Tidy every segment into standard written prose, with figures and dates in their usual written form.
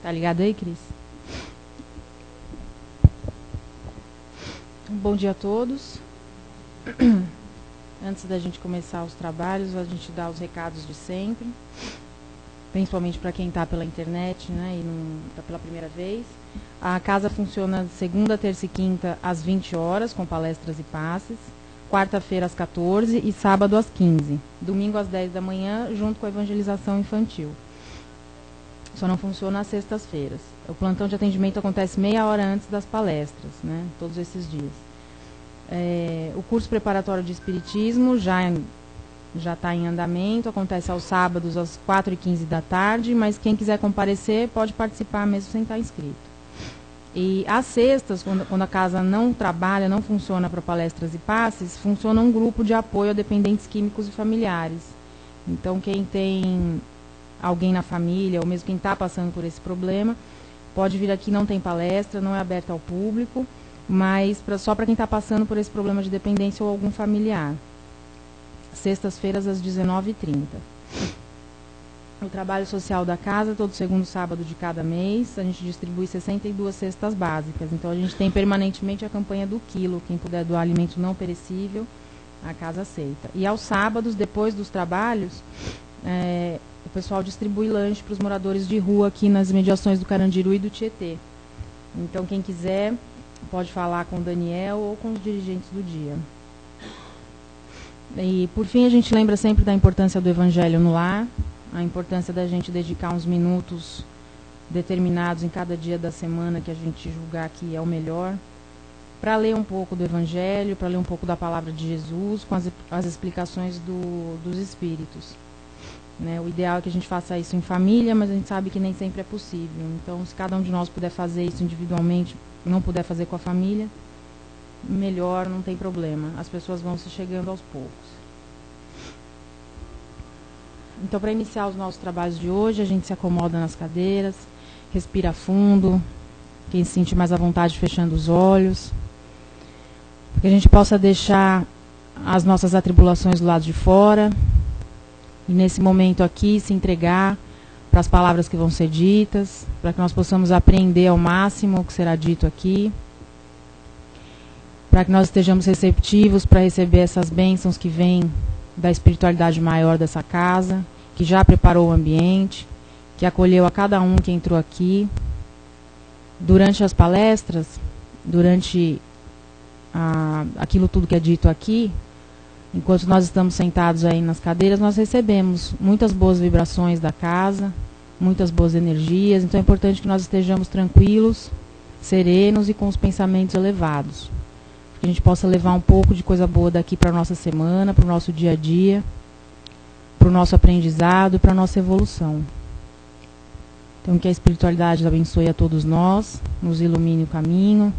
Tá ligado aí, Cris? Bom dia a todos. Antes da gente começar os trabalhos, a gente dá os recados de sempre, principalmente para quem está pela internet, né, e não está pela primeira vez. A casa funciona segunda, terça e quinta às 20 horas, com palestras e passes, quarta-feira às 14 e sábado às 15, domingo às 10 da manhã, junto com a evangelização infantil. Só não funciona às sextas-feiras. O plantão de atendimento acontece meia hora antes das palestras, né, todos esses dias. O curso preparatório de Espiritismo já está em andamento, acontece aos sábados às 4h15 da tarde, mas quem quiser comparecer pode participar mesmo sem estar inscrito. E às sextas, quando a casa não trabalha, não funciona para palestras e passes, funciona um grupo de apoio a dependentes químicos e familiares. Então, quem tem alguém na família, ou mesmo quem está passando por esse problema, pode vir aqui, não tem palestra, não é aberta ao público, mas só para quem está passando por esse problema de dependência ou algum familiar. Sextas-feiras às 19h30. O trabalho social da casa, todo segundo sábado de cada mês, a gente distribui 62 cestas básicas. Então, a gente tem permanentemente a campanha do quilo. Quem puder doar alimento não perecível, a casa aceita. E aos sábados, depois dos trabalhos, o pessoal distribui lanche para os moradores de rua aqui nas imediações do Carandiru e do Tietê. Então, quem quiser pode falar com o Daniel ou com os dirigentes do dia. E, por fim, a gente lembra sempre da importância do Evangelho no lar, a importância da gente dedicar uns minutos determinados em cada dia da semana que a gente julgar que é o melhor, para ler um pouco do Evangelho, para ler um pouco da palavra de Jesus, com as explicações dos Espíritos. Né? O ideal é que a gente faça isso em família, mas a gente sabe que nem sempre é possível. Então, se cada um de nós puder fazer isso individualmente, não puder fazer com a família, melhor, não tem problema. As pessoas vão se chegando aos poucos. Então, para iniciar os nossos trabalhos de hoje, a gente se acomoda nas cadeiras, respira fundo, quem se sente mais à vontade fechando os olhos, para que a gente possa deixar as nossas atribulações do lado de fora e, nesse momento aqui, se entregar para as palavras que vão ser ditas, para que nós possamos aprender ao máximo o que será dito aqui, para que nós estejamos receptivos para receber essas bênçãos que vêm da espiritualidade maior dessa casa, que já preparou o ambiente, que acolheu a cada um que entrou aqui. Durante as palestras, durante aquilo tudo que é dito aqui, enquanto nós estamos sentados aí nas cadeiras, nós recebemos muitas boas vibrações da casa, muitas boas energias. Então é importante que nós estejamos tranquilos, serenos e com os pensamentos elevados. Que a gente possa levar um pouco de coisa boa daqui para a nossa semana, para o nosso dia a dia, para o nosso aprendizado, para a nossa evolução. Então que a espiritualidade abençoe a todos nós, nos ilumine o caminho,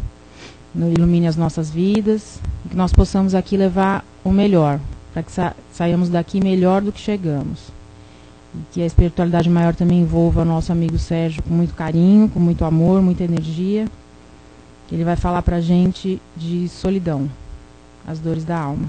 ilumine as nossas vidas, e que nós possamos aqui levar o melhor, para que saiamos daqui melhor do que chegamos. E que a espiritualidade maior também envolva o nosso amigo Sérgio com muito carinho, com muito amor, muita energia. Ele vai falar para a gente de solidão, as dores da alma.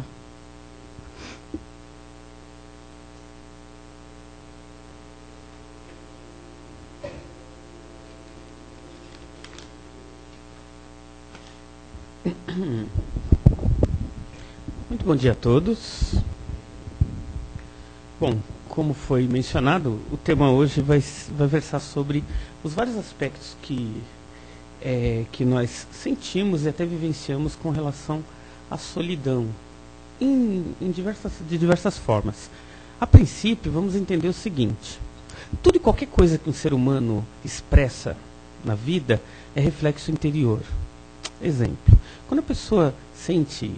Muito bom dia a todos. Bom, como foi mencionado, o tema hoje vai versar sobre os vários aspectos que nós sentimos e até vivenciamos com relação à solidão, de diversas formas. A princípio, vamos entender o seguinte: tudo e qualquer coisa que um ser humano expressa na vida é reflexo interior. Exemplo, quando a pessoa sente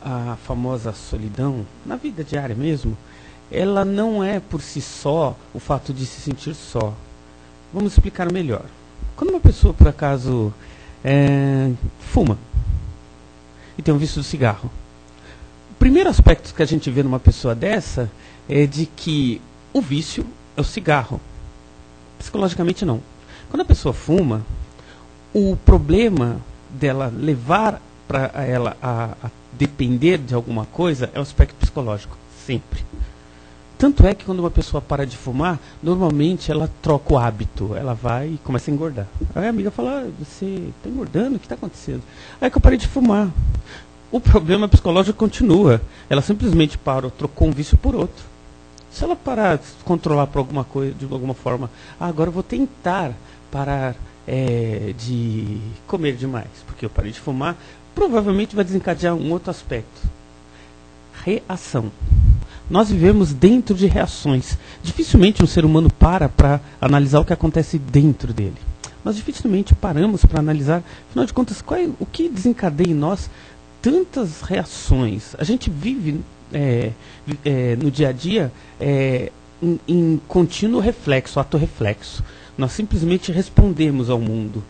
a famosa solidão, na vida diária mesmo, ela não é por si só o fato de se sentir só. Vamos explicar melhor. Quando uma pessoa, por acaso, fuma e tem um vício do cigarro, o primeiro aspecto que a gente vê numa pessoa dessa é de que o vício é o cigarro. Psicologicamente, não. Quando a pessoa fuma, o problema dela levar para ela a depender de alguma coisa é o aspecto psicológico, sempre. Tanto é que quando uma pessoa para de fumar, normalmente ela troca o hábito. Ela vai e começa a engordar. Aí a amiga fala, você está engordando? O que está acontecendo? Aí que eu parei de fumar. O problema psicológico continua. Ela simplesmente parou, trocou um vício por outro. Se ela parar de controlar por alguma coisa, de alguma forma, agora eu vou tentar parar de comer demais, porque eu parei de fumar, provavelmente vai desencadear um outro aspecto. Reação. Nós vivemos dentro de reações. Dificilmente um ser humano para analisar o que acontece dentro dele. Nós dificilmente paramos para analisar, afinal de contas, o que desencadeia em nós tantas reações. A gente vive no dia a dia em contínuo reflexo, ato-reflexo. Nós simplesmente respondemos ao mundo.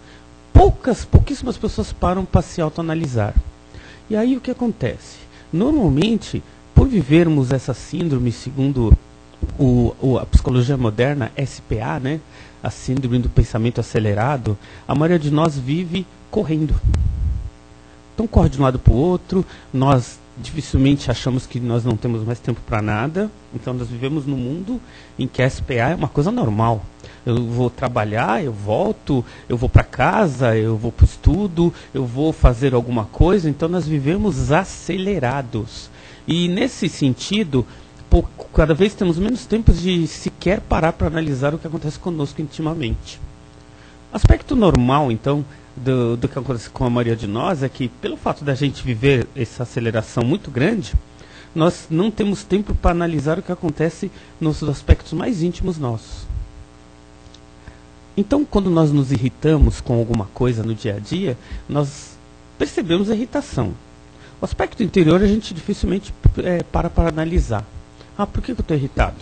Pouquíssimas pessoas param para se autoanalisar. E aí o que acontece? Normalmente, por vivermos essa síndrome, segundo a psicologia moderna, SPA, né? A síndrome do pensamento acelerado, a maioria de nós vive correndo. Então corre de um lado para o outro, nós dificilmente achamos que nós não temos mais tempo para nada, então nós vivemos num mundo em que a SPA é uma coisa normal. Eu vou trabalhar, eu volto, eu vou para casa, eu vou para o estudo, eu vou fazer alguma coisa, então nós vivemos acelerados. E nesse sentido, cada vez temos menos tempo de sequer parar para analisar o que acontece conosco intimamente. Aspecto normal, então, do que acontece com a maioria de nós é que, pelo fato da gente viver essa aceleração muito grande, nós não temos tempo para analisar o que acontece nos aspectos mais íntimos nossos. Então, quando nós nos irritamos com alguma coisa no dia a dia, nós percebemos a irritação. O aspecto interior a gente dificilmente para analisar. Por que eu estou irritado?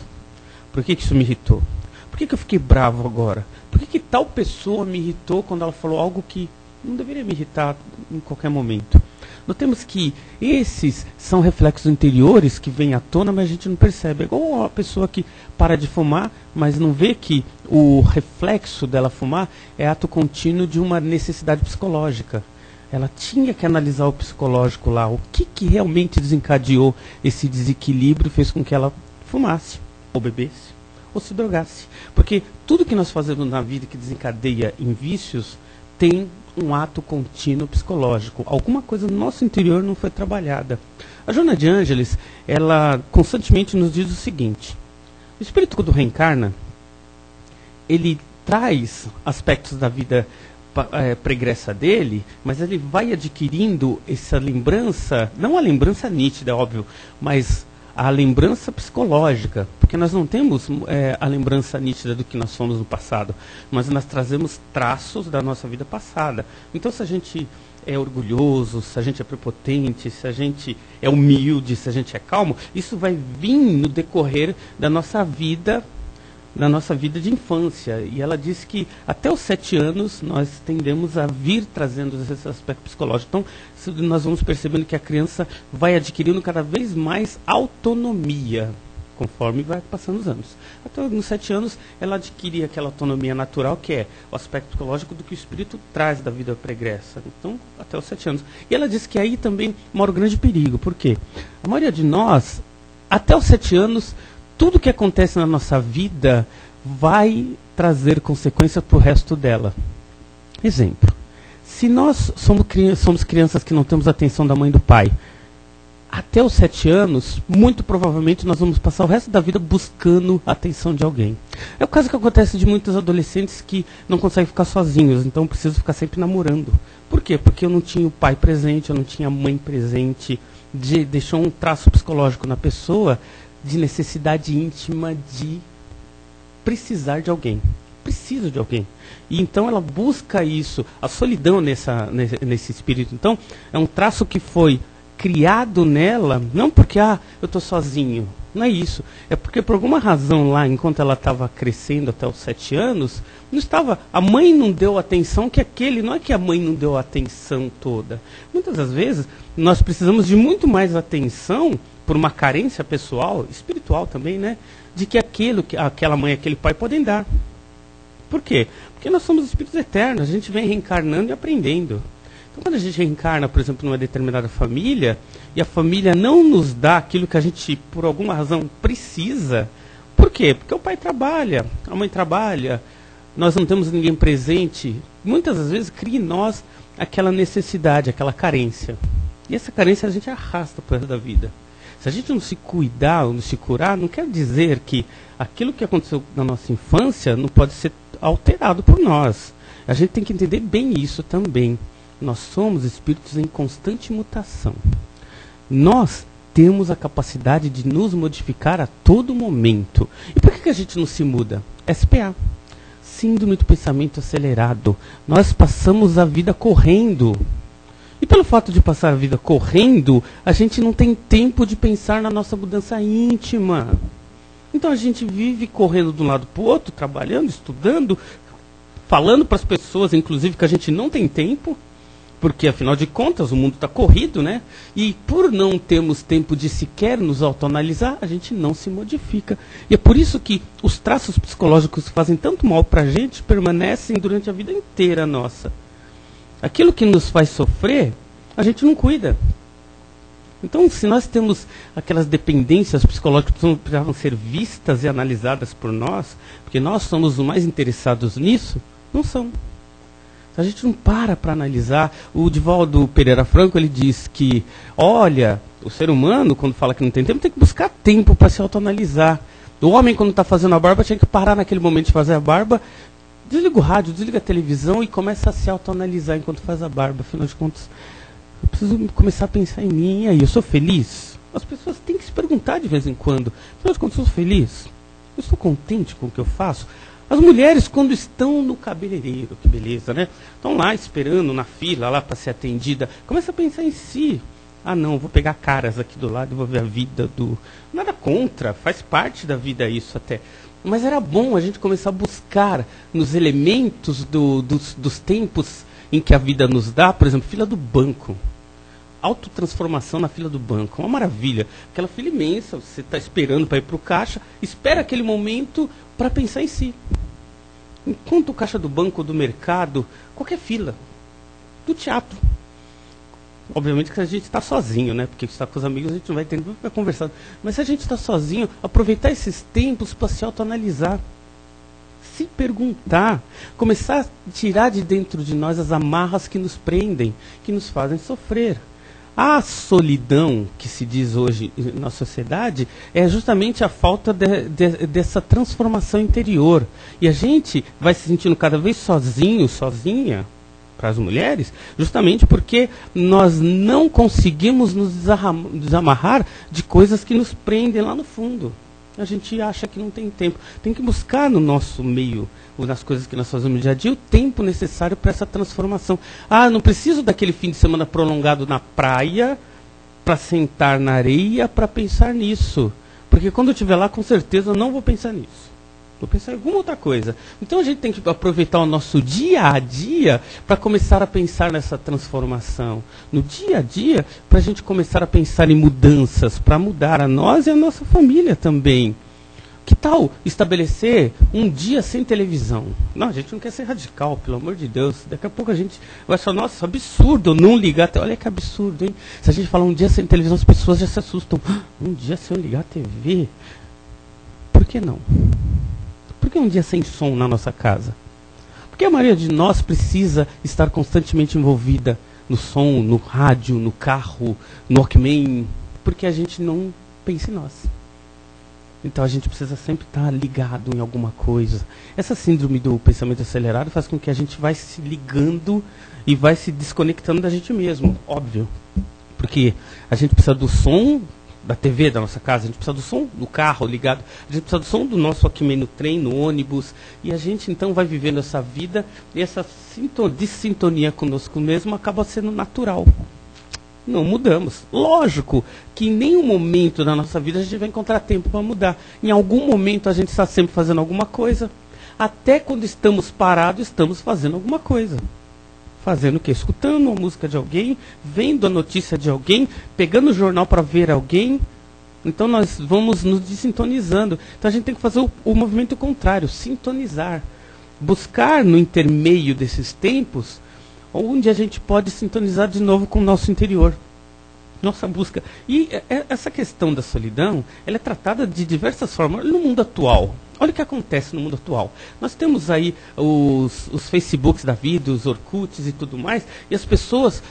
Por que isso me irritou? Por que eu fiquei bravo agora? Por que tal pessoa me irritou quando ela falou algo que não deveria me irritar em qualquer momento? Notemos que esses são reflexos interiores que vêm à tona, mas a gente não percebe. É igual a pessoa que para de fumar, mas não vê que o reflexo dela fumar é ato contínuo de uma necessidade psicológica. Ela tinha que analisar o psicológico lá, o que realmente desencadeou esse desequilíbrio e fez com que ela fumasse, ou bebesse, ou se drogasse. Porque tudo que nós fazemos na vida que desencadeia em vícios tem um ato contínuo psicológico. Alguma coisa no nosso interior não foi trabalhada. A Joana de Ângeles, ela constantemente nos diz o seguinte: o espírito, quando reencarna, ele traz aspectos da vida pregressa dele, mas ele vai adquirindo essa lembrança, não a lembrança nítida, óbvio, mas a lembrança psicológica, porque nós não temos a lembrança nítida do que nós fomos no passado, mas nós trazemos traços da nossa vida passada. Então, se a gente é orgulhoso, se a gente é prepotente, se a gente é humilde, se a gente é calmo, isso vai vir no decorrer da nossa vida de infância. E ela disse que até os 7 anos nós tendemos a vir trazendo esse aspecto psicológico. Então, nós vamos percebendo que a criança vai adquirindo cada vez mais autonomia, conforme vai passando os anos. Até nos 7 anos, ela adquire aquela autonomia natural, que é o aspecto psicológico do que o espírito traz da vida pregressa. Então, até os 7 anos. E ela disse que aí também mora o grande perigo. Por quê? A maioria de nós, até os 7 anos, tudo que acontece na nossa vida vai trazer consequências para o resto dela. Exemplo. Se nós somos crianças que não temos a atenção da mãe e do pai, até os 7 anos, muito provavelmente nós vamos passar o resto da vida buscando a atenção de alguém. É o caso que acontece de muitos adolescentes que não conseguem ficar sozinhos, então precisam ficar sempre namorando. Por quê? Porque eu não tinha o pai presente, eu não tinha a mãe presente, deixou um traço psicológico na pessoa de necessidade íntima de precisar de alguém. Precisa de alguém. E então ela busca isso, a solidão nesse espírito. Então, é um traço que foi criado nela, não porque, eu estou sozinho. Não é isso. É porque, por alguma razão lá, enquanto ela estava crescendo até os 7 anos, não estava, a mãe não deu atenção não é que a mãe não deu a atenção toda. Muitas das vezes, nós precisamos de muito mais atenção por uma carência pessoal, espiritual também, né? De que aquela mãe e aquele pai podem dar. Por quê? Porque nós somos espíritos eternos, a gente vem reencarnando e aprendendo. Então, quando a gente reencarna, por exemplo, numa determinada família, e a família não nos dá aquilo que a gente, por alguma razão, precisa. Por quê? Porque o pai trabalha, a mãe trabalha, nós não temos ninguém presente. Muitas das vezes cria em nós aquela necessidade, aquela carência. E essa carência a gente arrasta para o resto da vida. Se a gente não se cuidar ou não se curar, não quer dizer que aquilo que aconteceu na nossa infância não pode ser alterado por nós. A gente tem que entender bem isso também. Nós somos espíritos em constante mutação. Nós temos a capacidade de nos modificar a todo momento. E por que a gente não se muda? SPA. Síndrome do pensamento acelerado. Nós passamos a vida correndo. E pelo fato de passar a vida correndo, a gente não tem tempo de pensar na nossa mudança íntima. Então a gente vive correndo de um lado para o outro, trabalhando, estudando, falando para as pessoas, inclusive, que a gente não tem tempo, porque afinal de contas o mundo está corrido, né? E por não termos tempo de sequer nos autoanalisar, a gente não se modifica. E é por isso que os traços psicológicos que fazem tanto mal para a gente permanecem durante a vida inteira nossa. Aquilo que nos faz sofrer, a gente não cuida. Então, se nós temos aquelas dependências psicológicas que precisavam ser vistas e analisadas por nós, porque nós somos os mais interessados nisso, não são. A gente não para analisar. O Divaldo Pereira Franco, ele diz que, olha, o ser humano, quando fala que não tem tempo, tem que buscar tempo para se autoanalisar. O homem, quando está fazendo a barba, tinha que parar naquele momento de fazer a barba, desliga o rádio, desliga a televisão e começa a se autoanalisar enquanto faz a barba. Afinal de contas, eu preciso começar a pensar em mim. E aí, eu sou feliz? As pessoas têm que se perguntar de vez em quando. Afinal de contas, eu sou feliz? Eu estou contente com o que eu faço? As mulheres, quando estão no cabeleireiro, que beleza, né? Estão lá esperando na fila lá para ser atendida. Começa a pensar em si. Ah, não, vou pegar caras aqui do lado e vou ver a vida do... Nada contra, faz parte da vida isso até. Mas era bom a gente começar a buscar nos elementos dos tempos em que a vida nos dá, por exemplo, fila do banco. Autotransformação na fila do banco, uma maravilha. Aquela fila imensa, você está esperando para ir para o caixa, espera aquele momento para pensar em si. Enquanto o caixa do banco, do mercado, qualquer fila, do teatro. Obviamente que a gente está sozinho, né? Porque está com os amigos a gente não vai ter tempo para conversar. Mas se a gente está sozinho, aproveitar esses tempos para se autoanalisar. Se perguntar, começar a tirar de dentro de nós as amarras que nos prendem, que nos fazem sofrer. A solidão que se diz hoje na sociedade é justamente a falta dessa transformação interior. E a gente vai se sentindo cada vez sozinho, sozinha, para as mulheres, justamente porque nós não conseguimos nos desamarrar de coisas que nos prendem lá no fundo. A gente acha que não tem tempo. Tem que buscar no nosso meio, nas coisas que nós fazemos no dia a dia, o tempo necessário para essa transformação. Ah, não preciso daquele fim de semana prolongado na praia para sentar na areia para pensar nisso. Porque quando eu estiver lá, com certeza eu não vou pensar nisso. Vou pensar em alguma outra coisa. Então a gente tem que aproveitar o nosso dia a dia para começar a pensar nessa transformação. No dia a dia, para a gente começar a pensar em mudanças, para mudar a nós e a nossa família também. Que tal estabelecer um dia sem televisão? Não, a gente não quer ser radical, pelo amor de Deus. Daqui a pouco a gente vai falar, nossa, absurdo não ligar. Olha que absurdo, hein? Se a gente falar um dia sem televisão, as pessoas já se assustam. Um dia sem ligar a TV? Por que não? Por que um dia sem som na nossa casa? Porque a maioria de nós precisa estar constantemente envolvida no som, no rádio, no carro, no Walkman, porque a gente não pensa em nós. Então a gente precisa sempre estar ligado em alguma coisa. Essa síndrome do pensamento acelerado faz com que a gente vai se ligando e vai se desconectando da gente mesmo, óbvio. Porque a gente precisa do som da TV da nossa casa, a gente precisa do som do carro ligado, a gente precisa do som do nosso Walkman no trem, no ônibus, e a gente então vai vivendo essa vida, e essa dissintonia conosco mesmo acaba sendo natural. Não mudamos. Lógico que em nenhum momento da nossa vida a gente vai encontrar tempo para mudar. Em algum momento a gente está sempre fazendo alguma coisa, até quando estamos parados, estamos fazendo alguma coisa. Fazendo o quê? Escutando a música de alguém, vendo a notícia de alguém, pegando o jornal para ver alguém. Então nós vamos nos desintonizando. Então a gente tem que fazer o movimento contrário, sintonizar. Buscar no intermeio desses tempos onde a gente pode sintonizar de novo com o nosso interior. Nossa busca. E essa questão da solidão, ela é tratada de diversas formas no mundo atual. Olha o que acontece no mundo atual. Nós temos aí os Facebooks da vida, os Orkuts e tudo mais, e as pessoas,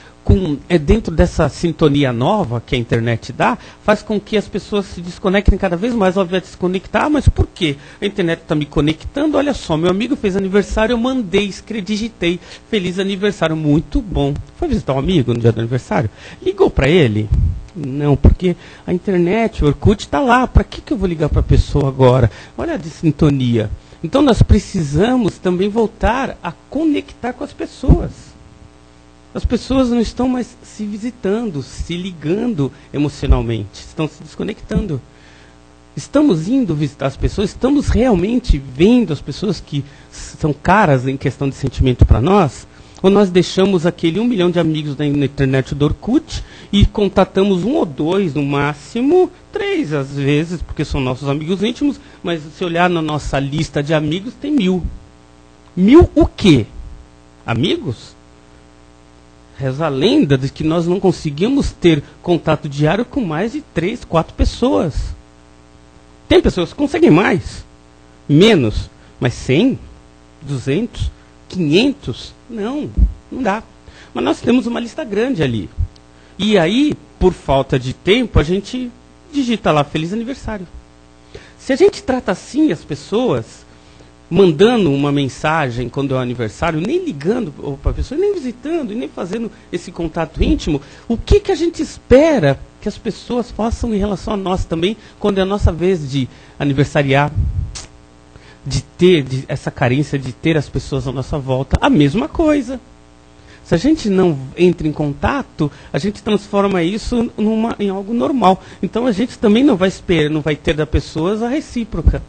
dentro dessa sintonia nova que a internet dá, faz com que as pessoas se desconectem cada vez mais. Óbvio, desconectar, mas por quê? A internet está me conectando, olha só, meu amigo fez aniversário, eu mandei, digitei, feliz aniversário, muito bom. Foi visitar um amigo no dia do aniversário? Ligou para ele? Não, porque a internet, o Orkut está lá. Para que eu vou ligar para a pessoa agora? Olha a sintonia. Então nós precisamos também voltar a conectar com as pessoas. As pessoas não estão mais se visitando, se ligando emocionalmente. Estão se desconectando. Estamos indo visitar as pessoas, estamos realmente vendo as pessoas que são caras em questão de sentimento para nós? Ou nós deixamos aquele 1 milhão de amigos na internet do Orkut e contatamos 1 ou 2, no máximo 3 às vezes, porque são nossos amigos íntimos, mas se olhar na nossa lista de amigos tem 1000. 1000 o quê? Amigos? Reza a lenda de que nós não conseguimos ter contato diário com mais de 3, 4 pessoas. Tem pessoas que conseguem mais, menos, mas 100, 200, 500, não dá. Mas nós temos uma lista grande ali. E aí, por falta de tempo, a gente digita lá feliz aniversário. Se a gente trata assim as pessoas, mandando uma mensagem quando é o aniversário, nem ligando para a pessoa, nem visitando, e nem fazendo esse contato íntimo, o que a gente espera que as pessoas façam em relação a nós também, quando é a nossa vez de aniversariar? De ter essa carência de ter as pessoas à nossa volta, a mesma coisa. Se a gente não entra em contato, a gente transforma isso em algo normal. Então a gente também não vai ter da pessoa a recíproca.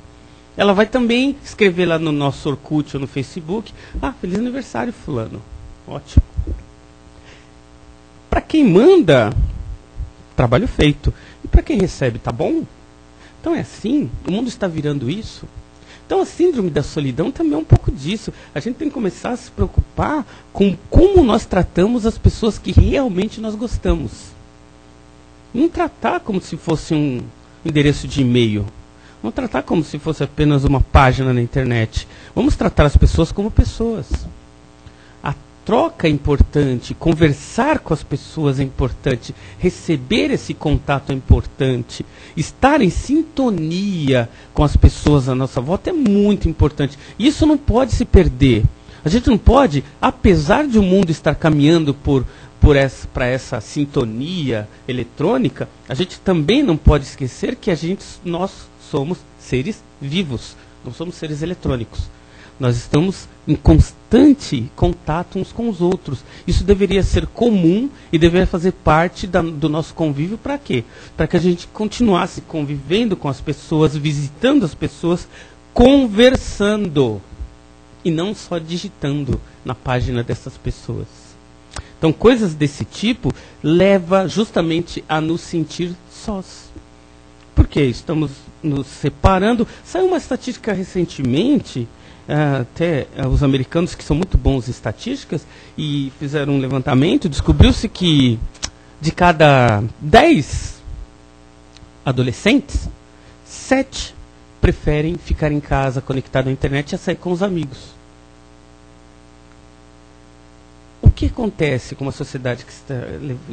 Ela vai também escrever lá no nosso Orkut ou no Facebook, feliz aniversário fulano. Ótimo. Para quem manda, trabalho feito. E para quem recebe, tá bom? Então é assim, o mundo está virando isso. Então a síndrome da solidão também é um pouco disso. A gente tem que começar a se preocupar com como nós tratamos as pessoas que realmente nós gostamos. Não tratar como se fosse um endereço de e-mail. Não tratar como se fosse apenas uma página na internet. Vamos tratar as pessoas como pessoas. A troca é importante, conversar com as pessoas é importante, receber esse contato é importante, estar em sintonia com as pessoas à nossa volta é muito importante. Isso não pode se perder. A gente não pode, apesar de o mundo estar caminhando para essa sintonia eletrônica, a gente também não pode esquecer que nós somos seres vivos, não somos seres eletrônicos. Nós estamos em constante contato uns com os outros. Isso deveria ser comum e deveria fazer parte do nosso convívio para quê? Para que a gente continuasse convivendo com as pessoas, visitando as pessoas, conversando e não só digitando na página dessas pessoas. Então, coisas desse tipo leva justamente a nos sentir sós. Por quê? Estamos nos separando. Saiu uma estatística recentemente, até os americanos que são muito bons em estatísticas, e fizeram um levantamento, descobriu-se que de cada 10 adolescentes, 7 preferem ficar em casa conectado à internet e a sair com os amigos. O que acontece com uma sociedade que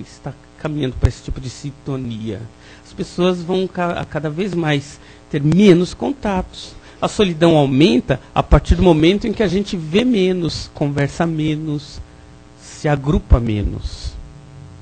está caminhando para esse tipo de sintonia? As pessoas vão cada vez mais ter menos contatos. A solidão aumenta a partir do momento em que a gente vê menos, conversa menos, se agrupa menos.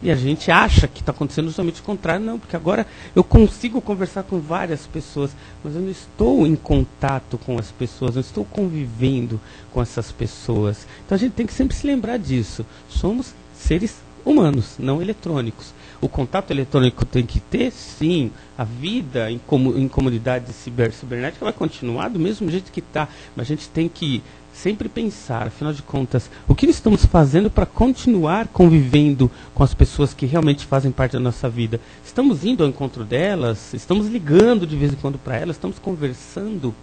E a gente acha que está acontecendo justamente o contrário. Não, porque agora eu consigo conversar com várias pessoas, mas eu não estou em contato com as pessoas, não estou convivendo com essas pessoas. Então a gente tem que sempre se lembrar disso. Somos seres humanos, não eletrônicos. O contato eletrônico tem que ter, sim. A vida em comunidade cibernética vai continuar do mesmo jeito que está. Mas a gente tem que sempre pensar, afinal de contas, o que estamos fazendo para continuar convivendo com as pessoas que realmente fazem parte da nossa vida? Estamos indo ao encontro delas? Estamos ligando de vez em quando para elas? Estamos conversando?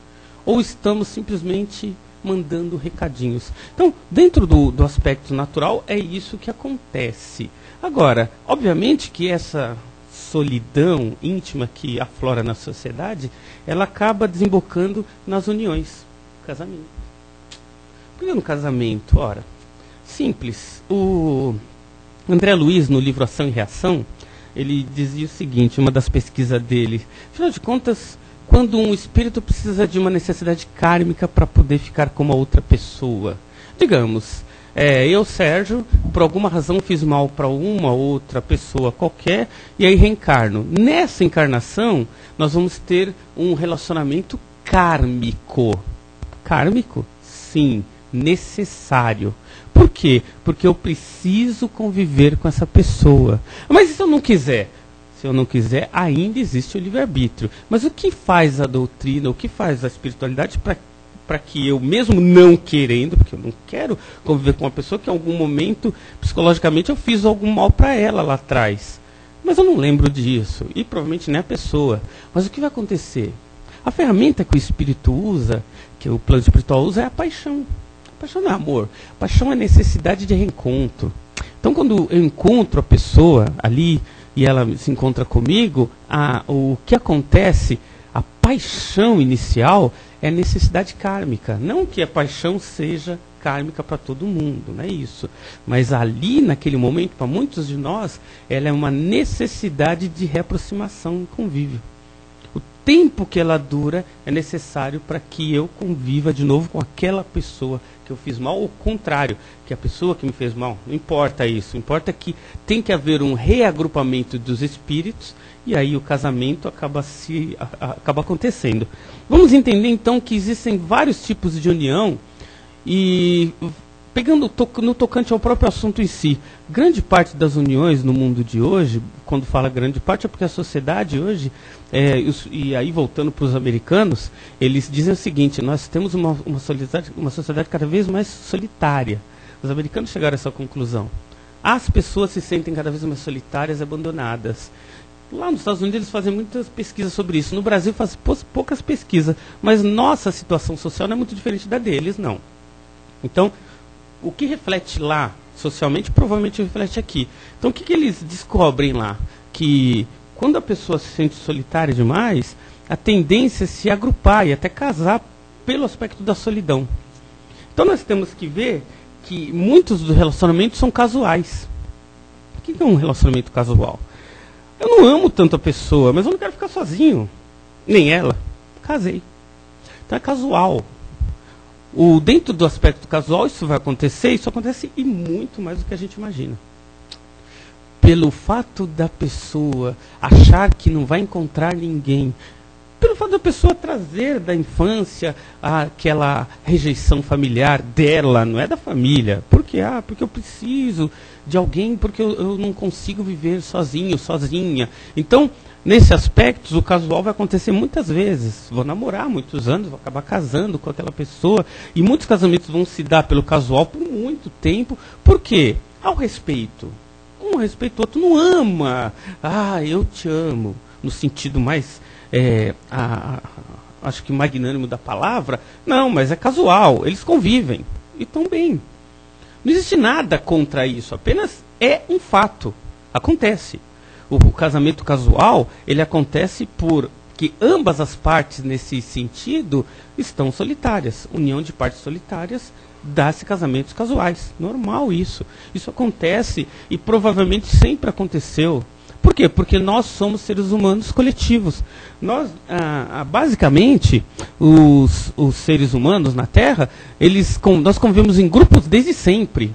Ou estamos simplesmente mandando recadinhos. Então, dentro do aspecto natural, é isso que acontece. Agora, obviamente que essa solidão íntima que aflora na sociedade, ela acaba desembocando nas uniões, casamento. Por que no casamento? Ora, simples. O André Luiz, no livro Ação e Reação, ele dizia o seguinte, uma das pesquisas dele: afinal de contas, quando um espírito precisa de uma necessidade kármica para poder ficar com uma outra pessoa, digamos, eu, Sérgio, por alguma razão fiz mal para uma outra pessoa qualquer e aí reencarno. Nessa encarnação, nós vamos ter um relacionamento kármico. Kármico? Sim, necessário. Por quê? Porque eu preciso conviver com essa pessoa. Mas e se eu não quiser? Se eu não quiser, ainda existe o livre-arbítrio. Mas o que faz a doutrina, o que faz a espiritualidade para que eu, mesmo não querendo, porque eu não quero conviver com uma pessoa que em algum momento, psicologicamente, eu fiz algum mal para ela lá atrás. Mas eu não lembro disso. E provavelmente nem a pessoa. Mas o que vai acontecer? A ferramenta que o espírito usa, que o plano espiritual usa, é a paixão. A paixão não é amor. A paixão é necessidade de reencontro. Então, quando eu encontro a pessoa ali e ela se encontra comigo, o que acontece, a paixão inicial é necessidade kármica. Não que a paixão seja kármica para todo mundo, não é isso. Mas ali, naquele momento, para muitos de nós, ela é uma necessidade de reaproximação e convívio. O tempo que ela dura é necessário para que eu conviva de novo com aquela pessoa que eu fiz mal, ou o contrário, que a pessoa que me fez mal. Não importa isso, importa que tem que haver um reagrupamento dos espíritos e aí o casamento acaba acontecendo. Vamos entender então que existem vários tipos de união e pegando no tocante ao próprio assunto em si, grande parte das uniões no mundo de hoje, quando fala grande parte, é porque a sociedade hoje, e aí voltando para os americanos, eles dizem o seguinte: nós temos uma sociedade cada vez mais solitária. Os americanos chegaram a essa conclusão. As pessoas se sentem cada vez mais solitárias e abandonadas. Lá nos Estados Unidos eles fazem muitas pesquisas sobre isso. No Brasil fazem poucas pesquisas, mas nossa situação social não é muito diferente da deles, não. Então, o que reflete lá socialmente, provavelmente reflete aqui. Então, o que eles descobrem lá? Que quando a pessoa se sente solitária demais, a tendência é se agrupar e até casar pelo aspecto da solidão. Então, nós temos que ver que muitos dos relacionamentos são casuais. O que é um relacionamento casual? Eu não amo tanto a pessoa, mas eu não quero ficar sozinho. Nem ela. Casei. Então, é casual. Dentro do aspecto casual, isso vai acontecer, isso acontece e muito mais do que a gente imagina. Pelo fato da pessoa achar que não vai encontrar ninguém, pelo fato da pessoa trazer da infância aquela rejeição familiar dela, não é da família. Por quê? Porque eu preciso de alguém, porque eu não consigo viver sozinho, sozinha. Então, nesse aspecto, o casual vai acontecer muitas vezes. Vou namorar muitos anos, vou acabar casando com aquela pessoa. E muitos casamentos vão se dar pelo casual por muito tempo. Por quê? Ao respeito. Um respeita o outro, não ama. Eu te amo. No sentido mais, acho que magnânimo da palavra. Não, mas é casual. Eles convivem. E estão bem. Não existe nada contra isso. Apenas é um fato. Acontece. O casamento casual, ele acontece porque ambas as partes, nesse sentido, estão solitárias. União de partes solitárias dá-se casamentos casuais. Normal isso. Isso acontece e provavelmente sempre aconteceu. Por quê? Porque nós somos seres humanos coletivos. Nós, basicamente, os seres humanos na Terra, nós convivemos em grupos desde sempre.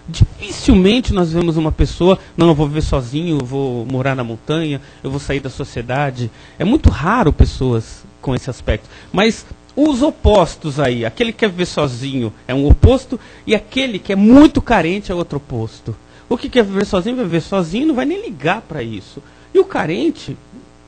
Dificilmente nós vemos uma pessoa, não, eu vou viver sozinho, eu vou morar na montanha, eu vou sair da sociedade. É muito raro pessoas com esse aspecto. Mas os opostos aí, aquele que quer viver sozinho é um oposto, e aquele que é muito carente é outro oposto. O que quer viver sozinho vai viver sozinho, não vai nem ligar para isso. E o carente,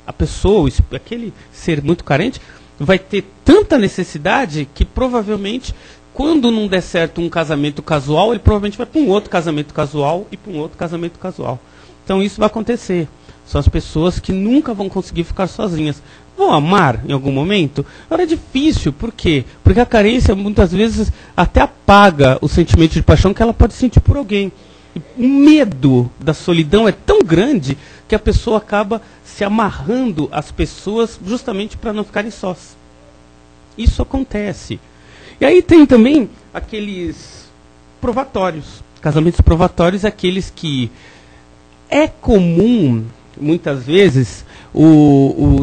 a pessoa, aquele ser muito carente, vai ter tanta necessidade que provavelmente, quando não der certo um casamento casual, ele provavelmente vai para um outro casamento casual e para um outro casamento casual. Então isso vai acontecer. São as pessoas que nunca vão conseguir ficar sozinhas. vou amar em algum momento? Agora é difícil, por quê? Porque a carência muitas vezes até apaga o sentimento de paixão que ela pode sentir por alguém. O medo da solidão é tão grande que a pessoa acaba se amarrando às pessoas justamente para não ficarem sós. Isso acontece. E aí tem também aqueles provatórios. Casamentos provatórios, aqueles que é comum, muitas vezes,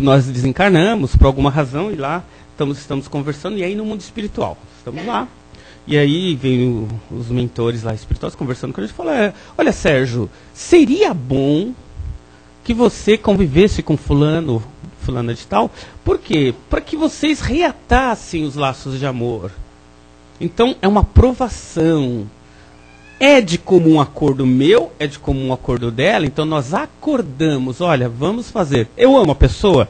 nós desencarnamos por alguma razão e lá estamos conversando, e aí no mundo espiritual, estamos lá. E aí vem os mentores lá espirituais conversando com a gente e falam, olha Sérgio, seria bom que você convivesse com fulana de tal, por quê? Para que vocês reatassem os laços de amor. Então é uma provação. É de comum acordo meu, é de comum acordo dela, então nós acordamos, olha, vamos fazer. Eu amo a pessoa?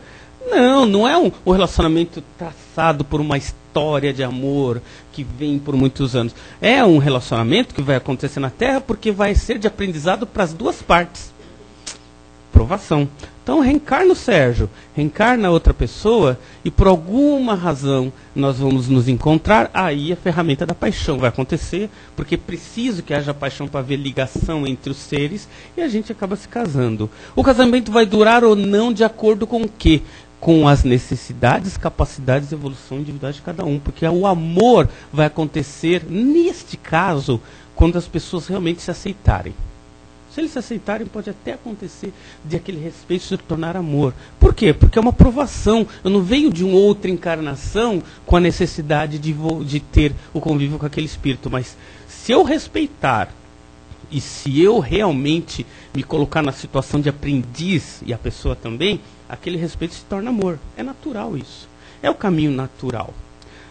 Não é um relacionamento traçado por uma história de amor que vem por muitos anos. É um relacionamento que vai acontecer na Terra porque vai ser de aprendizado para as duas partes. Provação. Então reencarna o Sérgio, reencarna outra pessoa e por alguma razão nós vamos nos encontrar, aí a ferramenta da paixão vai acontecer, porque é preciso que haja paixão para haver ligação entre os seres e a gente acaba se casando. O casamento vai durar ou não de acordo com o quê? Com as necessidades, capacidades e evolução individual de cada um, porque o amor vai acontecer, neste caso, quando as pessoas realmente se aceitarem. Se eles se aceitarem, pode até acontecer de aquele respeito se tornar amor. Por quê? Porque é uma provação. Eu não venho de uma outra encarnação com a necessidade de ter o convívio com aquele espírito. Mas se eu respeitar e se eu realmente me colocar na situação de aprendiz e a pessoa também, aquele respeito se torna amor. É natural isso. É o caminho natural.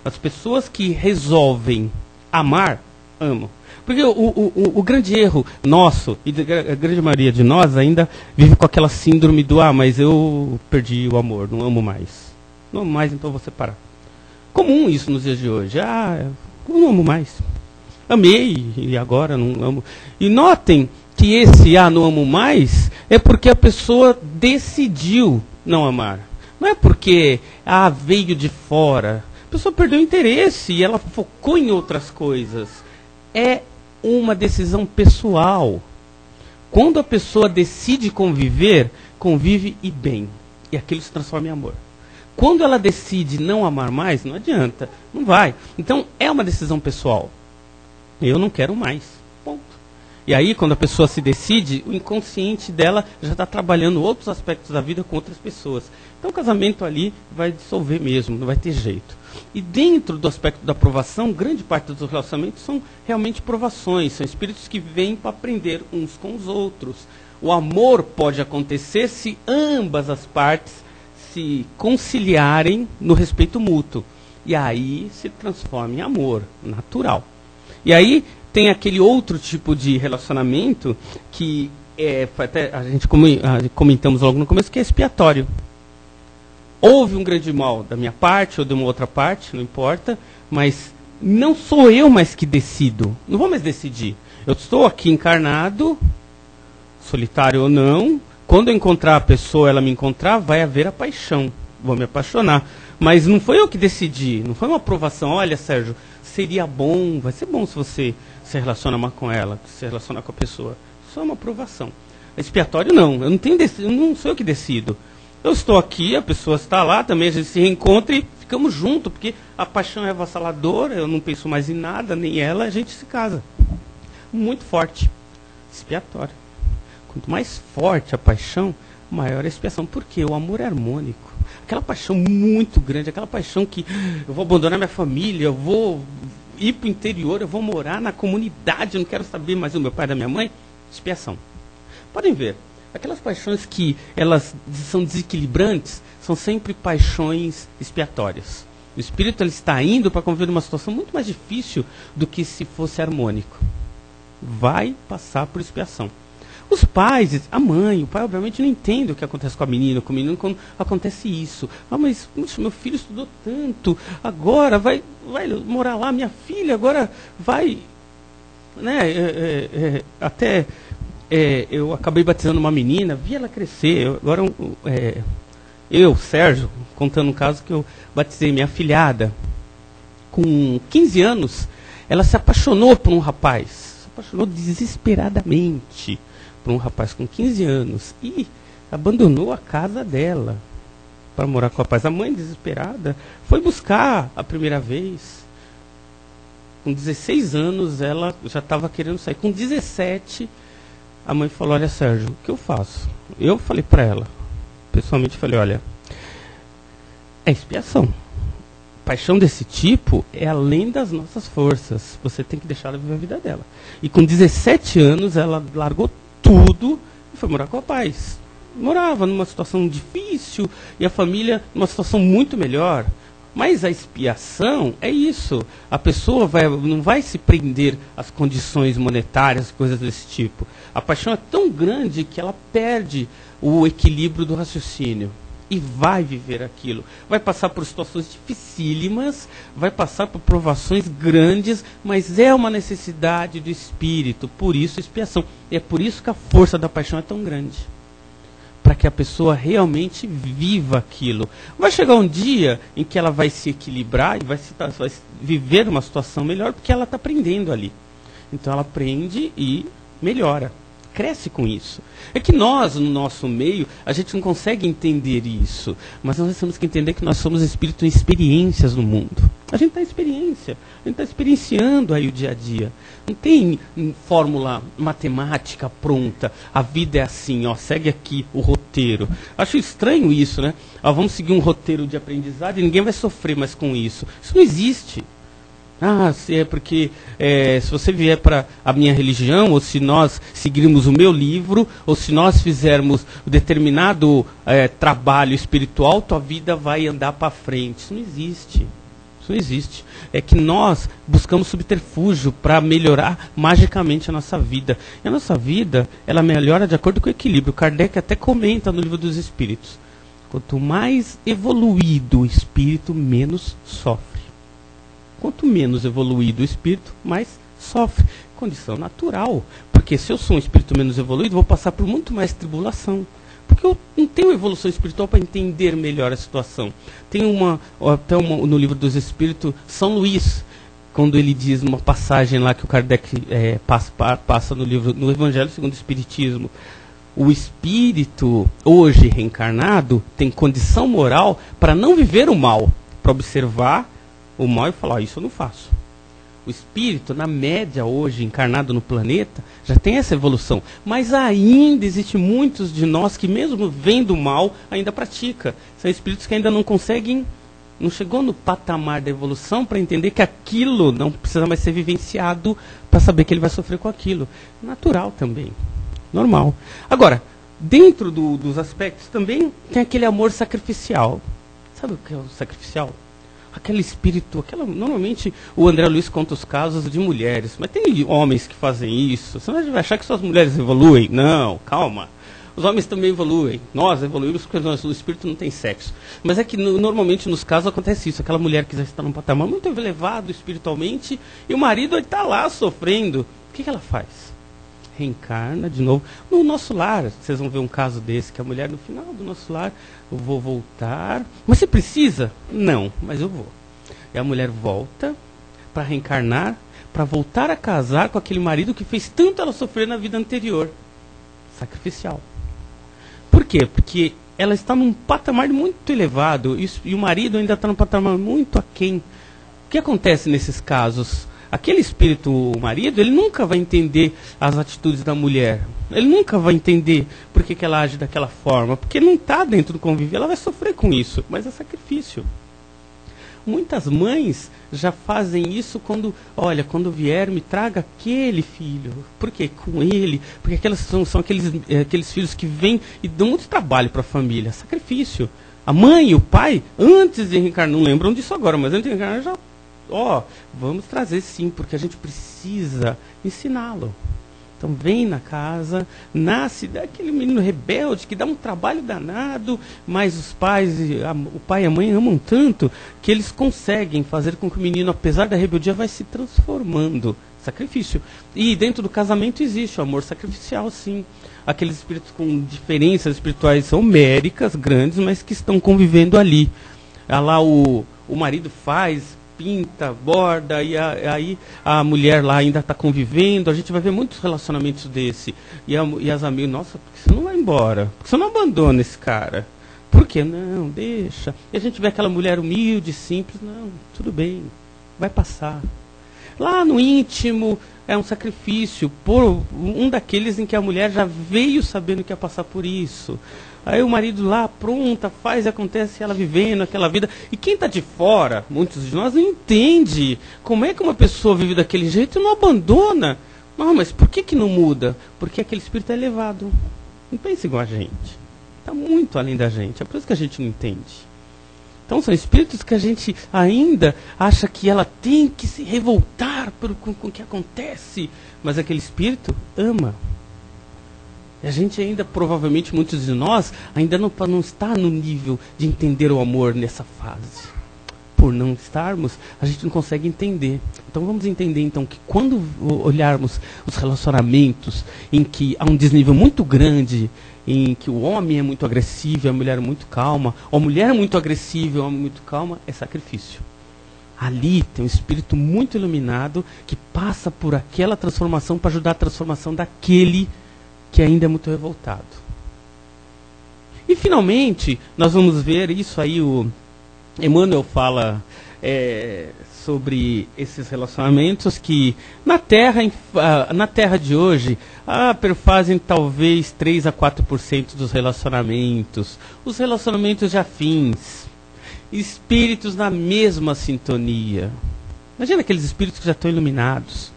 As pessoas que resolvem amar, amam. Porque o grande erro nosso, e a grande maioria de nós ainda vive com aquela síndrome do mas eu perdi o amor, não amo mais. Não amo mais, então vou separar. Comum isso nos dias de hoje. Eu não amo mais. Amei e agora não amo. E notem que esse não amo mais é porque a pessoa decidiu não amar. Não é porque veio de fora. A pessoa perdeu o interesse e ela focou em outras coisas. É uma decisão pessoal. Quando a pessoa decide conviver, convive e bem. E aquilo se transforma em amor. Quando ela decide não amar mais, não adianta, não vai. Então é uma decisão pessoal. Eu não quero mais. Ponto. E aí, quando a pessoa se decide, o inconsciente dela já está trabalhando outros aspectos da vida com outras pessoas. Então o casamento ali vai dissolver mesmo, não vai ter jeito. E dentro do aspecto da provação, grande parte dos relacionamentos são realmente provações, são espíritos que vêm para aprender uns com os outros. O amor pode acontecer se ambas as partes se conciliarem no respeito mútuo. E aí se transforma em amor natural. E aí tem aquele outro tipo de relacionamento que até a gente comentamos logo no começo, que é expiatório. Houve um grande mal da minha parte ou de uma outra parte, não importa, mas não sou eu mais que decido. Não vou mais decidir. Eu estou aqui encarnado, solitário ou não. Quando eu encontrar a pessoa, ela me encontrar, vai haver a paixão. Vou me apaixonar. Mas não foi eu que decidi. Não foi uma aprovação. Olha, Sérgio, seria bom, vai ser bom se você se relacionar mais com ela, se relacionar com a pessoa. Só uma aprovação. Expiatório não. Eu não sou eu que decido. Eu estou aqui, a pessoa está lá, também a gente se reencontra e ficamos juntos, porque a paixão é avassaladora, eu não penso mais em nada, nem ela, a gente se casa. Muito forte. Expiatório. Quanto mais forte a paixão, maior a expiação. Por quê? O amor é harmônico. Aquela paixão muito grande, aquela paixão que eu vou abandonar minha família, eu vou ir para o interior, eu vou morar na comunidade, eu não quero saber mais do meu pai e da minha mãe. Expiação. Podem ver. Aquelas paixões que elas são desequilibrantes são sempre paixões expiatórias. O espírito ele está indo para conviver numa situação muito mais difícil do que se fosse harmônico. Vai passar por expiação. Os pais, a mãe, o pai obviamente não entende o que acontece com a menina, com o menino quando acontece isso. Mas meu filho estudou tanto, agora vai morar lá, minha filha agora vai, né, eu acabei batizando uma menina, vi ela crescer, agora Eu, Sérgio, contando um caso que eu batizei minha afilhada, com 15 anos, ela se apaixonou por um rapaz, se apaixonou desesperadamente por um rapaz com 15 anos e abandonou a casa dela para morar com o rapaz. A mãe, desesperada, foi buscar a primeira vez. Com 16 anos, ela já estava querendo sair. Com 17, a mãe falou, olha, Sérgio, o que eu faço? Eu falei para ela, pessoalmente falei, olha, é expiação. Paixão desse tipo é além das nossas forças. Você tem que deixar ela viver a vida dela. E com 17 anos, ela largou tudo e foi morar com o rapaz. Morava numa situação difícil e a família numa situação muito melhor. Mas a expiação é isso. A pessoa não vai se prender às condições monetárias, coisas desse tipo. A paixão é tão grande que ela perde o equilíbrio do raciocínio. E vai viver aquilo. Vai passar por situações dificílimas, vai passar por provações grandes, mas é uma necessidade do espírito. Por isso, expiação. E é por isso que a força da paixão é tão grande. Para que a pessoa realmente viva aquilo. Vai chegar um dia em que ela vai se equilibrar e vai viver uma situação melhor, porque ela está aprendendo ali. Então ela aprende e melhora. Cresce com isso. É que nós, no nosso meio, a gente não consegue entender isso. Mas nós temos que entender que nós somos espíritos em experiências no mundo. A gente está em experiência. A gente está experienciando aí o dia a dia. Não tem fórmula matemática pronta. A vida é assim, ó, segue aqui o roteiro. Acho estranho isso, né? Ó, vamos seguir um roteiro de aprendizado e ninguém vai sofrer mais com isso. Isso não existe. Ah, se é porque se você vier para a minha religião, ou se nós seguirmos o meu livro, ou se nós fizermos determinado trabalho espiritual, tua vida vai andar para frente. Isso não existe. Isso não existe. É que nós buscamos subterfúgio para melhorar magicamente a nossa vida. E a nossa vida, ela melhora de acordo com o equilíbrio. Kardec até comenta no Livro dos Espíritos. Quanto mais evoluído o espírito, menos sofre. Quanto menos evoluído o espírito, mais sofre. Condição natural. Porque se eu sou um espírito menos evoluído, vou passar por muito mais tribulação. Porque eu não tenho evolução espiritual para entender melhor a situação. Tem no Livro dos Espíritos, São Luís, quando ele diz numa passagem lá que o Kardec passa no Evangelho segundo o Espiritismo, o espírito, hoje reencarnado, tem condição moral para não viver o mal, para observar o mal e falar, isso eu não faço. O espírito, na média hoje, encarnado no planeta, já tem essa evolução. Mas ainda existe muitos de nós que mesmo vendo o mal, ainda pratica. São espíritos que ainda não conseguem, não chegou no patamar da evolução para entender que aquilo não precisa mais ser vivenciado para saber que ele vai sofrer com aquilo. Natural também. Normal. Agora, dentro dos aspectos também tem aquele amor sacrificial. Sabe o que é o sacrificial? Aquele espírito, normalmente o André Luiz conta os casos de mulheres, mas tem homens que fazem isso. Você vai achar que só as mulheres evoluem? Não, calma. Os homens também evoluem. Nós evoluímos porque o espírito não tem sexo. Mas é que normalmente nos casos acontece isso. Aquela mulher que já está num patamar muito elevado espiritualmente e o marido está lá sofrendo. O que ela faz? Reencarna de novo. No nosso lar, vocês vão ver um caso desse, que a mulher no final do nosso lar, eu vou voltar. Mas você precisa? Não, mas eu vou. E a mulher volta para reencarnar, para voltar a casar com aquele marido que fez tanto ela sofrer na vida anterior. Sacrificial. Por quê? Porque ela está num patamar muito elevado e o marido ainda está num patamar muito aquém. O que acontece nesses casos? Aquele espírito, o marido, ele nunca vai entender as atitudes da mulher. Ele nunca vai entender por que ela age daquela forma. Porque não está dentro do convívio. Ela vai sofrer com isso. Mas é sacrifício. Muitas mães já fazem isso quando vier, me traga aquele filho. Por quê? Com ele. Porque aquelas são aqueles filhos que vêm e dão muito trabalho para a família. Sacrifício. A mãe e o pai, antes de reencarnar, não lembram disso agora, mas antes de reencarnar já... vamos trazer sim, porque a gente precisa ensiná-lo. Então vem na casa, nasce daquele menino rebelde que dá um trabalho danado, mas os pais, o pai e a mãe amam tanto que eles conseguem fazer com que o menino, apesar da rebeldia, vai se transformando Sacrifício. E dentro do casamento existe o amor sacrificial, sim. Aqueles espíritos com diferenças espirituais homéricas, grandes, mas que estão convivendo ali. Lá o marido faz, pinta, borda, e aí a mulher lá ainda está convivendo. A gente vai ver muitos relacionamentos desse. E as amigas, nossa, por que você não vai embora? Por que você não abandona esse cara? Por quê? Não, deixa. E a gente vê aquela mulher humilde, simples, não, tudo bem, vai passar. Lá no íntimo é um sacrifício, por um daqueles em que a mulher já veio sabendo que ia passar por isso. Aí o marido lá pronta, faz e acontece, ela vivendo aquela vida. E quem está de fora, muitos de nós, não entende como é que uma pessoa vive daquele jeito e não abandona. Não, mas por que não muda? Porque aquele espírito é elevado. Não pensa igual a gente. Está muito além da gente. É por isso que a gente não entende. Então são espíritos que a gente ainda acha que ela tem que se revoltar com o que acontece. Mas aquele espírito ama. E a gente ainda, provavelmente, muitos de nós, ainda não está no nível de entender o amor nessa fase. Por não estarmos, a gente não consegue entender. Então vamos entender então que quando olharmos os relacionamentos em que há um desnível muito grande, em que o homem é muito agressivo e a mulher é muito calma, ou a mulher é muito agressiva e o homem é muito calma, é sacrifício. Ali tem um espírito muito iluminado que passa por aquela transformação para ajudar a transformação daquele que ainda é muito revoltado. E finalmente, nós vamos ver isso aí, o Emmanuel fala sobre esses relacionamentos que na Terra de hoje perfazem talvez 3 a 4% dos relacionamentos. Os relacionamentos de afins, espíritos na mesma sintonia. Imagina aqueles espíritos que já estão iluminados,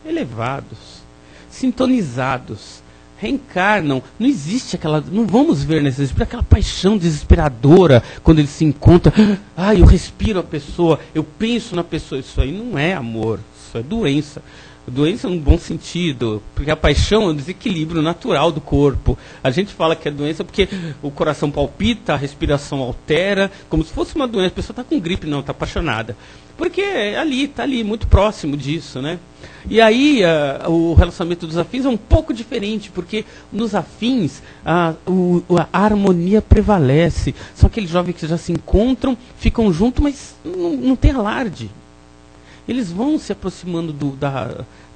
elevados, sintonizados, reencarnam. Não existe não vamos ver nesses espíritos aquela paixão desesperadora quando eles se encontram. Eu respiro a pessoa, eu penso na pessoa. Isso aí não é amor, isso é doença. Doença no bom sentido, porque a paixão é um desequilíbrio natural do corpo. A gente fala que é doença porque o coração palpita, a respiração altera, como se fosse uma doença. A pessoa está com gripe, não, está apaixonada. Porque está ali, muito próximo disso, né? E aí o relacionamento dos afins é um pouco diferente, porque nos afins a harmonia prevalece. São aqueles jovens que já se encontram, ficam juntos, mas não tem alarde. Eles vão se aproximando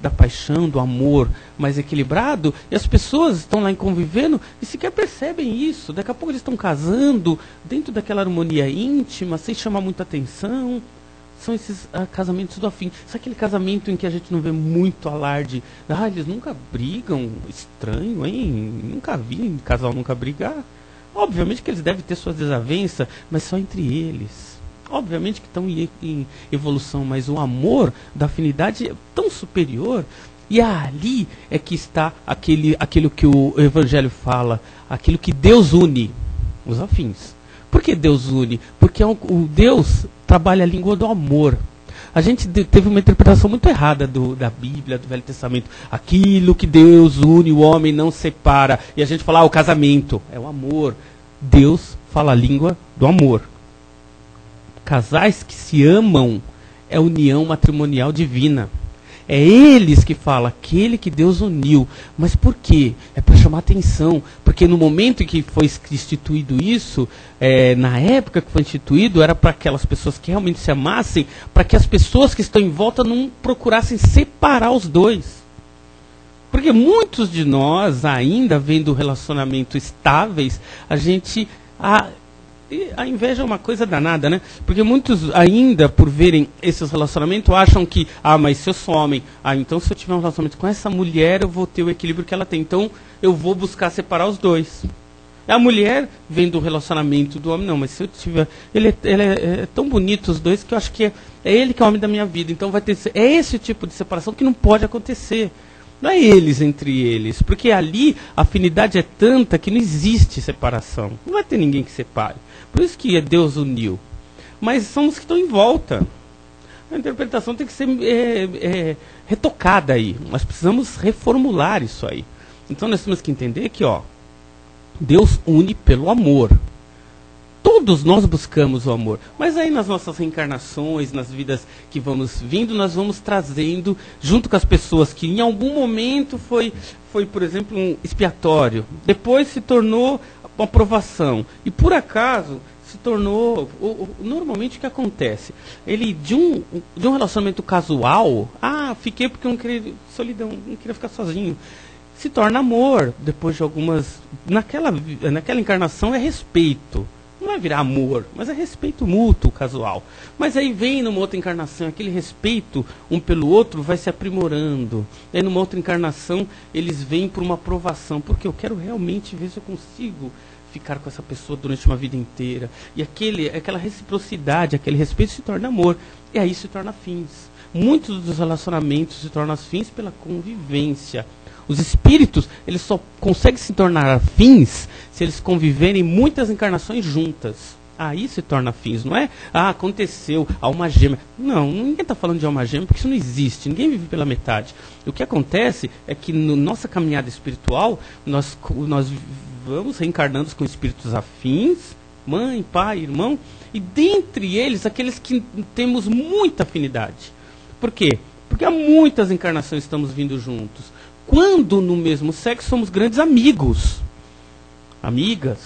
da paixão, do amor mais equilibrado, e as pessoas estão lá convivendo e sequer percebem isso. Daqui a pouco eles estão casando dentro daquela harmonia íntima, sem chamar muita atenção. São esses casamentos do afim. Sabe aquele casamento em que a gente não vê muito alarde? Eles nunca brigam, estranho, hein? Nunca vi casal nunca brigar. Obviamente que eles devem ter suas desavenças, mas só entre eles. Obviamente que estão em evolução, mas o amor da afinidade é tão superior. E ali é que está aquilo que o Evangelho fala, aquilo que Deus une, os afins. Por que Deus une? Porque o Deus trabalha a língua do amor. A gente teve uma interpretação muito errada da Bíblia, do Velho Testamento. Aquilo que Deus une, o homem não separa. E a gente fala, o casamento é o amor. Deus fala a língua do amor. Casais que se amam é união matrimonial divina. É eles que falam, aquele que Deus uniu. Mas por quê? É para chamar atenção. Porque no momento em que foi instituído isso, na época que foi instituído, era para aquelas pessoas que realmente se amassem, para que as pessoas que estão em volta não procurassem separar os dois. Porque muitos de nós, ainda vendo relacionamentos estáveis, a gente... E a inveja é uma coisa danada, né? Porque muitos ainda, por verem esses relacionamentos, acham que, mas se eu sou homem, então se eu tiver um relacionamento com essa mulher, eu vou ter o equilíbrio que ela tem. Então, eu vou buscar separar os dois. A mulher vendo o relacionamento do homem, não, mas se eu tiver... Ele é tão bonito, os dois, que eu acho que é ele que é o homem da minha vida. Então, vai ter... É esse tipo de separação que não pode acontecer. Não é eles entre eles, porque ali a afinidade é tanta que não existe separação. Não vai ter ninguém que separe. Por isso que Deus uniu. Mas são os que estão em volta. A interpretação tem que ser retocada aí. Nós precisamos reformular isso aí. Então nós temos que entender que Deus une pelo amor. Todos nós buscamos o amor. Mas aí nas nossas reencarnações, nas vidas que vamos vindo, nós vamos trazendo, junto com as pessoas que em algum momento foi, por exemplo, um expiatório. Depois se tornou uma provação. E por acaso se tornou... Normalmente o que acontece? Ele, de um relacionamento casual, fiquei porque eu não queria solidão, não queria ficar sozinho. Se torna amor, depois de algumas... Naquela encarnação é respeito. Não vai virar amor, mas é respeito mútuo, casual. Mas aí vem numa outra encarnação, aquele respeito um pelo outro vai se aprimorando. Aí numa outra encarnação eles vêm por uma aprovação, porque eu quero realmente ver se eu consigo ficar com essa pessoa durante uma vida inteira. E aquela reciprocidade, aquele respeito se torna amor. E aí se torna afins. Muitos dos relacionamentos se tornam afins pela convivência. Os espíritos, eles só conseguem se tornar afins se eles conviverem muitas encarnações juntas. Aí se torna afins, não é? Aconteceu, alma gêmea. Não, ninguém está falando de alma gêmea, porque isso não existe, ninguém vive pela metade. O que acontece é que na nossa caminhada espiritual, nós vamos reencarnando com espíritos afins, mãe, pai, irmão, e dentre eles, aqueles que temos muita afinidade. Por quê? Porque há muitas encarnações que estamos vindo juntos. Quando no mesmo sexo somos grandes amigos, amigas.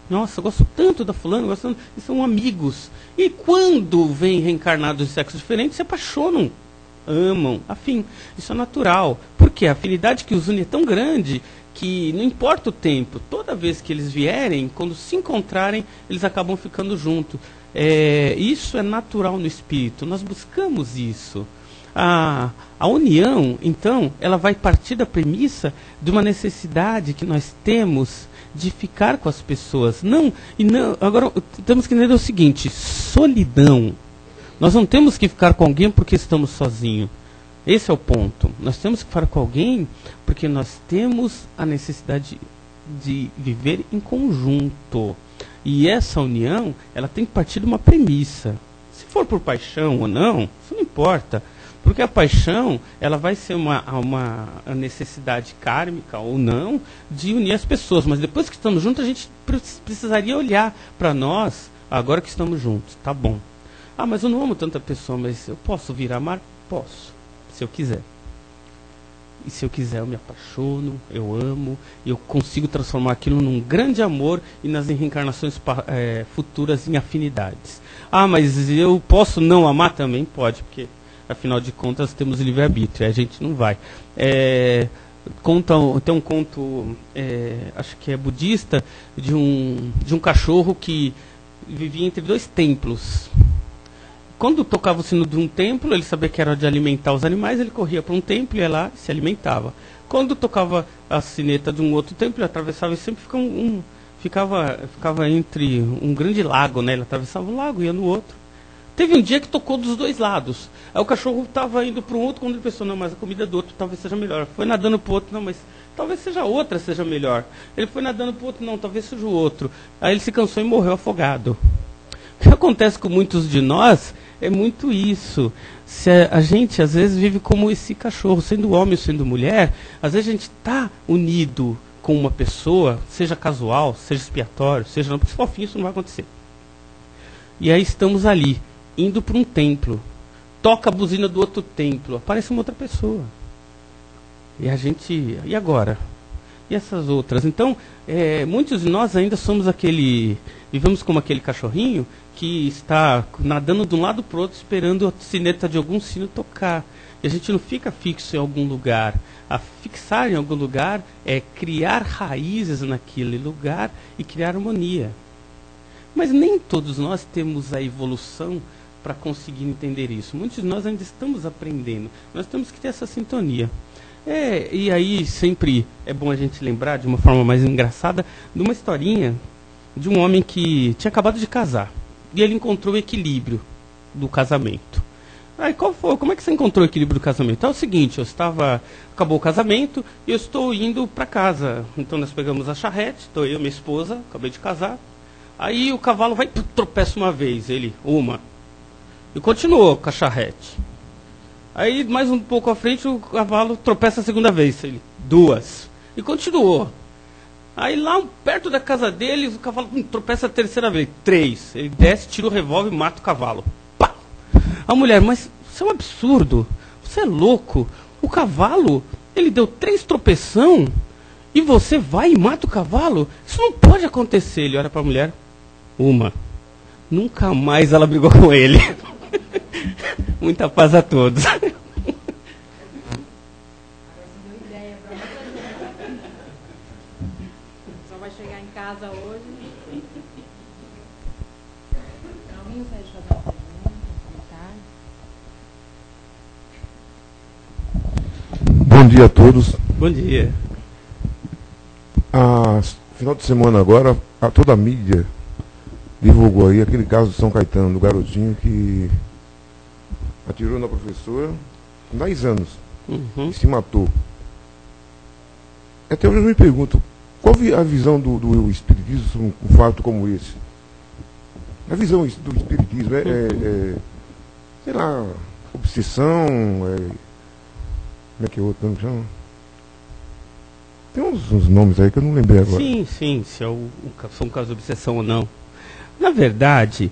Nossa, eu gosto tanto da fulana, e são amigos. E quando vêm reencarnados de sexos diferentes, se apaixonam, amam, afim. Isso é natural. Porque a afinidade que os une é tão grande que não importa o tempo. Toda vez que eles vierem, quando se encontrarem, eles acabam ficando juntos. Isso é natural no espírito. Nós buscamos isso. A união, então, ela vai partir da premissa de uma necessidade que nós temos de ficar com as pessoas. Agora, temos que entender o seguinte: solidão. Nós não temos que ficar com alguém porque estamos sozinhos. Esse é o ponto. Nós temos que ficar com alguém porque nós temos a necessidade de viver em conjunto. E essa união, ela tem que partir de uma premissa. Se for por paixão ou não, isso não importa. Porque a paixão, ela vai ser uma necessidade kármica ou não de unir as pessoas. Mas depois que estamos juntos, a gente precisaria olhar para nós, agora que estamos juntos. Tá bom. Mas eu não amo tanta pessoa, mas eu posso vir a amar? Posso, se eu quiser. E se eu quiser, eu me apaixono, eu amo, e eu consigo transformar aquilo num grande amor e nas reencarnações futuras em afinidades. Mas eu posso não amar também? Pode, porque... Afinal de contas, temos livre-arbítrio, a gente não vai. Tem um conto, acho que é budista, de um cachorro que vivia entre dois templos. Quando tocava o sino de um templo, ele sabia que era de alimentar os animais, ele corria para um templo, ia lá e se alimentava. Quando tocava a sineta de um outro templo, ele atravessava e sempre ficava entre um grande lago, né? Ele atravessava o lago e ia no outro. Teve um dia que tocou dos dois lados. Aí o cachorro estava indo para um outro, quando ele pensou, não, mas a comida do outro talvez seja melhor. Foi nadando para o outro, não, mas talvez seja outra, seja melhor. Ele foi nadando para o outro, não, talvez seja o outro. Aí ele se cansou e morreu afogado. O que acontece com muitos de nós é muito isso. Se a gente, às vezes, vive como esse cachorro, sendo homem ou sendo mulher, às vezes a gente está unido com uma pessoa, seja casual, seja expiatório, seja não, porque se for fim isso não vai acontecer. E aí estamos ali, indo para um templo, toca a buzina do outro templo, aparece uma outra pessoa. E a gente, e agora? E essas outras? Então, muitos de nós ainda vivemos como aquele cachorrinho que está nadando de um lado para o outro, esperando a sineta de algum sino tocar. E a gente não fica fixo em algum lugar. A fixar em algum lugar é criar raízes naquele lugar e criar harmonia. Mas nem todos nós temos a evolução para conseguir entender isso. Muitos de nós ainda estamos aprendendo. Nós temos que ter essa sintonia. E aí sempre é bom a gente lembrar, de uma forma mais engraçada, de uma historinha de um homem que tinha acabado de casar. E ele encontrou o equilíbrio do casamento. Aí como é que você encontrou o equilíbrio do casamento? É o seguinte, acabou o casamento e eu estou indo para casa. Então nós pegamos a charrete, estou eu e minha esposa, acabei de casar. Aí o cavalo vai, tropeça uma vez, uma. E continuou com a charrete. Aí mais um pouco à frente o cavalo tropeça a segunda vez, duas. E continuou. Aí lá perto da casa deles, o cavalo tropeça a terceira vez. 3. Ele desce, tira o revólver e mata o cavalo. Pá! A mulher, mas isso é um absurdo. Você é louco. O cavalo, ele deu 3 tropeção e você vai e mata o cavalo? Isso não pode acontecer. Ele olha para a mulher. Nunca mais ela brigou com ele. Muita paz a todos. Só vai chegar em casa hoje. Alguém gostaria de fazer uma pergunta, um comentário? Bom dia a todos. Bom dia. Final de semana agora, toda a mídia divulgou aí aquele caso de São Caetano, do garotinho que atirou na professora com 10 anos e se matou. Até hoje eu me pergunto, qual a visão do Espiritismo sobre um fato como esse? A visão do Espiritismo sei lá, obsessão, como é que é outro nome chama? Tem uns nomes aí que eu não lembrei agora. Sim, se é um caso de obsessão ou não. Na verdade,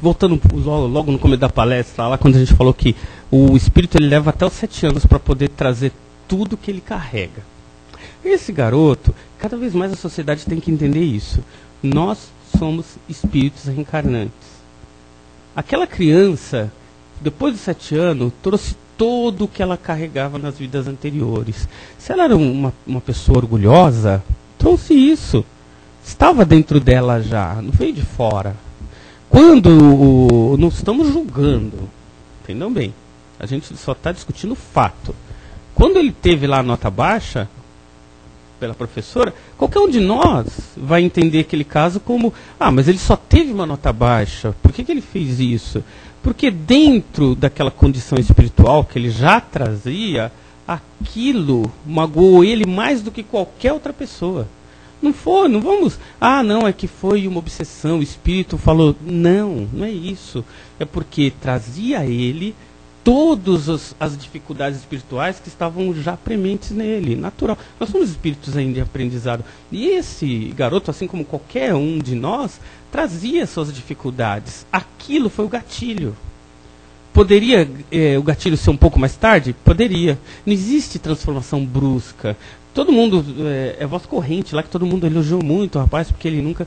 voltando logo no começo da palestra, lá quando a gente falou que o espírito ele leva até os 7 anos para poder trazer tudo que ele carrega. Esse garoto, cada vez mais a sociedade tem que entender isso. Nós somos espíritos reencarnantes. Aquela criança, depois dos 7 anos, trouxe todo o que ela carregava nas vidas anteriores. Se ela era uma pessoa orgulhosa, trouxe isso. Estava dentro dela já, não veio de fora. Quando não estamos julgando, entendam bem, a gente só está discutindo o fato. Quando ele teve lá a nota baixa pela professora, qualquer um de nós vai entender aquele caso como, mas ele só teve uma nota baixa, por que ele fez isso? Porque dentro daquela condição espiritual que ele já trazia, aquilo magoou ele mais do que qualquer outra pessoa. Não vamos, é que foi uma obsessão, o espírito falou, não é isso. É porque trazia a ele todas as dificuldades espirituais que estavam já prementes nele, natural. Nós somos espíritos ainda em aprendizado. E esse garoto, assim como qualquer um de nós, trazia suas dificuldades. Aquilo foi o gatilho. Poderia o gatilho ser um pouco mais tarde? Poderia. Não existe transformação brusca. Todo mundo, voz corrente lá, que todo mundo elogiou muito o rapaz, porque ele nunca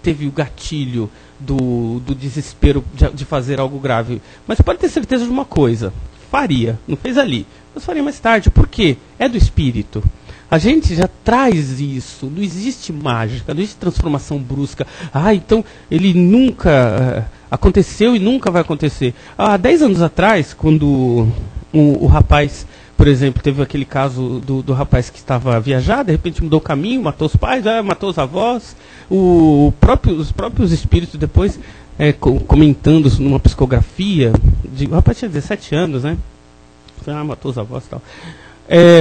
teve o gatilho do desespero de fazer algo grave. Mas pode ter certeza de uma coisa, faria, não fez ali, mas faria mais tarde. Por quê? É do espírito. A gente já traz isso, não existe mágica, não existe transformação brusca. Então ele nunca aconteceu e nunca vai acontecer. Há 10 anos atrás, quando o rapaz, por exemplo, teve aquele caso do rapaz que estava a viajar, de repente mudou o caminho, matou os pais, matou os avós. Os próprios espíritos depois comentando numa psicografia, o rapaz tinha 17 anos, né? Matou os avós e tal.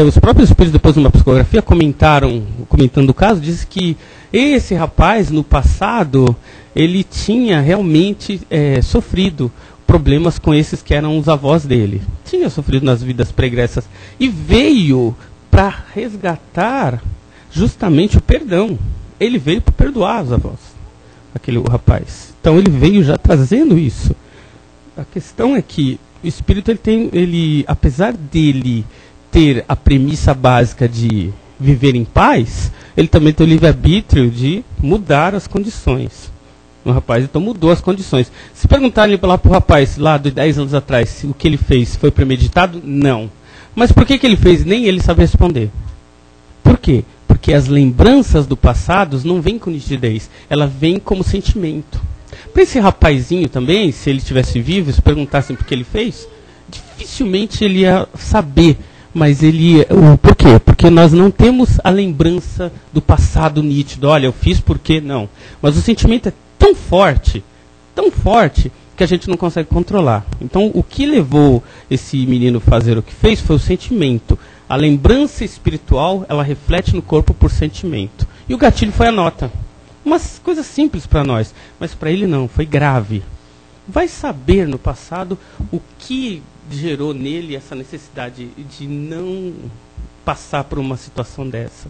Os próprios espíritos depois numa psicografia comentando o caso, diz que esse rapaz no passado ele tinha realmente sofrido problemas com esses que eram os avós dele. Tinha sofrido nas vidas pregressas e veio para resgatar justamente o perdão. Ele veio para perdoar os avós, o rapaz. Então ele veio já trazendo isso. A questão é que o espírito ele apesar dele ter a premissa básica de viver em paz, ele também tem o livre-arbítrio de mudar as condições. O rapaz então mudou as condições. Se perguntarem lá para o rapaz, lá de 10 anos atrás, se o que ele fez foi premeditado, não. Mas por que ele fez? Nem ele sabe responder. Por quê? Porque as lembranças do passado não vêm com nitidez, ela vem como sentimento. Para esse rapazinho também, se ele estivesse vivo, se perguntassem por que ele fez, dificilmente ele ia saber. Mas por quê? Porque nós não temos a lembrança do passado nítido. Olha, eu fiz porque não. Mas o sentimento é tão forte, que a gente não consegue controlar. Então, o que levou esse menino a fazer o que fez foi o sentimento. A lembrança espiritual, ela reflete no corpo por sentimento. E o gatilho foi a nota. Umas coisas simples para nós, mas para ele não, foi grave. Vai saber no passado o que gerou nele essa necessidade de não passar por uma situação dessa.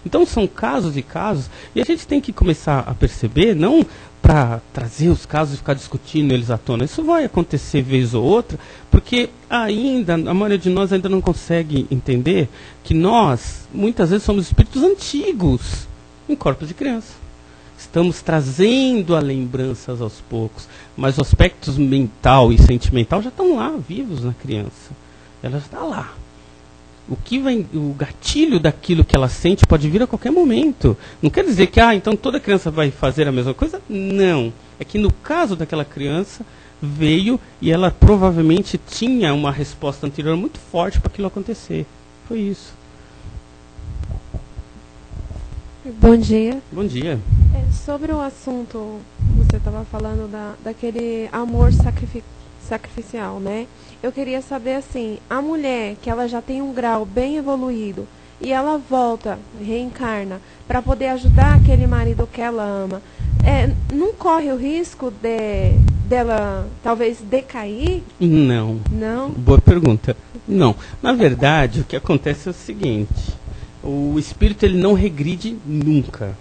Então são casos e casos, e a gente tem que começar a perceber, não para trazer os casos e ficar discutindo eles à tona. Isso vai acontecer vez ou outra, porque ainda, a maioria de nós ainda não consegue entender que nós, muitas vezes, somos espíritos antigos em corpos de criança. Estamos trazendo a lembranças aos poucos, mas os aspectos mental e sentimental já estão lá, vivos na criança. Ela está lá. O gatilho daquilo que ela sente pode vir a qualquer momento. Não quer dizer que então toda criança vai fazer a mesma coisa? Não. É que no caso daquela criança, veio e ela provavelmente tinha uma resposta anterior muito forte para aquilo acontecer. Foi isso. Bom dia. Bom dia. Sobre o assunto, você estava falando daquele amor sacrificial, né? Eu queria saber, assim, a mulher que ela já tem um grau bem evoluído e ela volta, reencarna, para poder ajudar aquele marido que ela ama, não corre o risco dela talvez decair? Não. Não? Boa pergunta. Não. Na verdade, o que acontece é o seguinte: o espírito ele não regride nunca.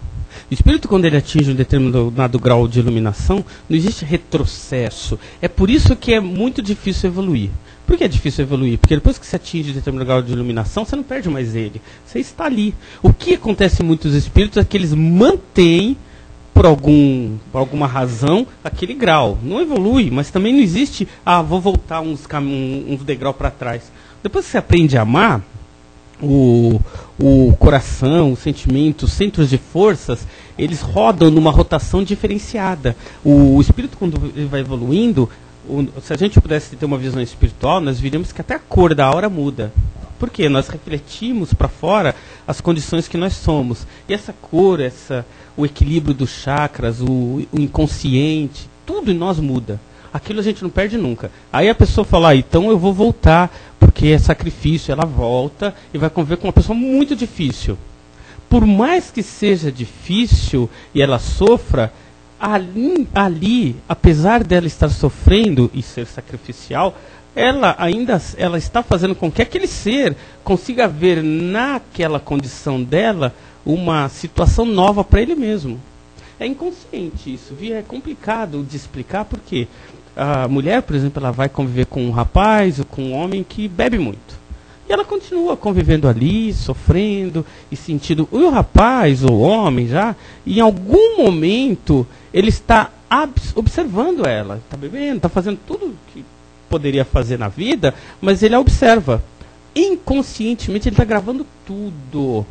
O espírito, quando ele atinge um determinado grau de iluminação, não existe retrocesso. É por isso que é muito difícil evoluir. Por que é difícil evoluir? Porque depois que você atinge um determinado grau de iluminação, você não perde mais ele. Você está ali. O que acontece em muitos espíritos é que eles mantêm, por alguma razão, aquele grau. Não evolui, mas também não existe, vou voltar uns degraus para trás. Depois que você aprende a amar, o coração, os sentimentos, os centros de forças, eles rodam numa rotação diferenciada. O espírito, quando ele vai evoluindo, se a gente pudesse ter uma visão espiritual, nós viríamos que até a cor da aura muda. Por quê? Nós refletimos para fora as condições que nós somos. E essa cor, o equilíbrio dos chakras, o inconsciente, tudo em nós muda. Aquilo a gente não perde nunca. Aí a pessoa fala, então eu vou voltar, porque é sacrifício. Ela volta e vai conviver com uma pessoa muito difícil. Por mais que seja difícil e ela sofra, ali, apesar dela estar sofrendo e ser sacrificial, ela está fazendo com que aquele ser consiga ver naquela condição dela uma situação nova para ele mesmo. É inconsciente isso, é complicado de explicar, porque a mulher, por exemplo, ela vai conviver com um rapaz ou com um homem que bebe muito. E ela continua convivendo ali, sofrendo e sentindo. E o rapaz ou o homem já, em algum momento, ele está observando ela. Está bebendo, está fazendo tudo que poderia fazer na vida, mas ele a observa. Inconscientemente ele está gravando tudo.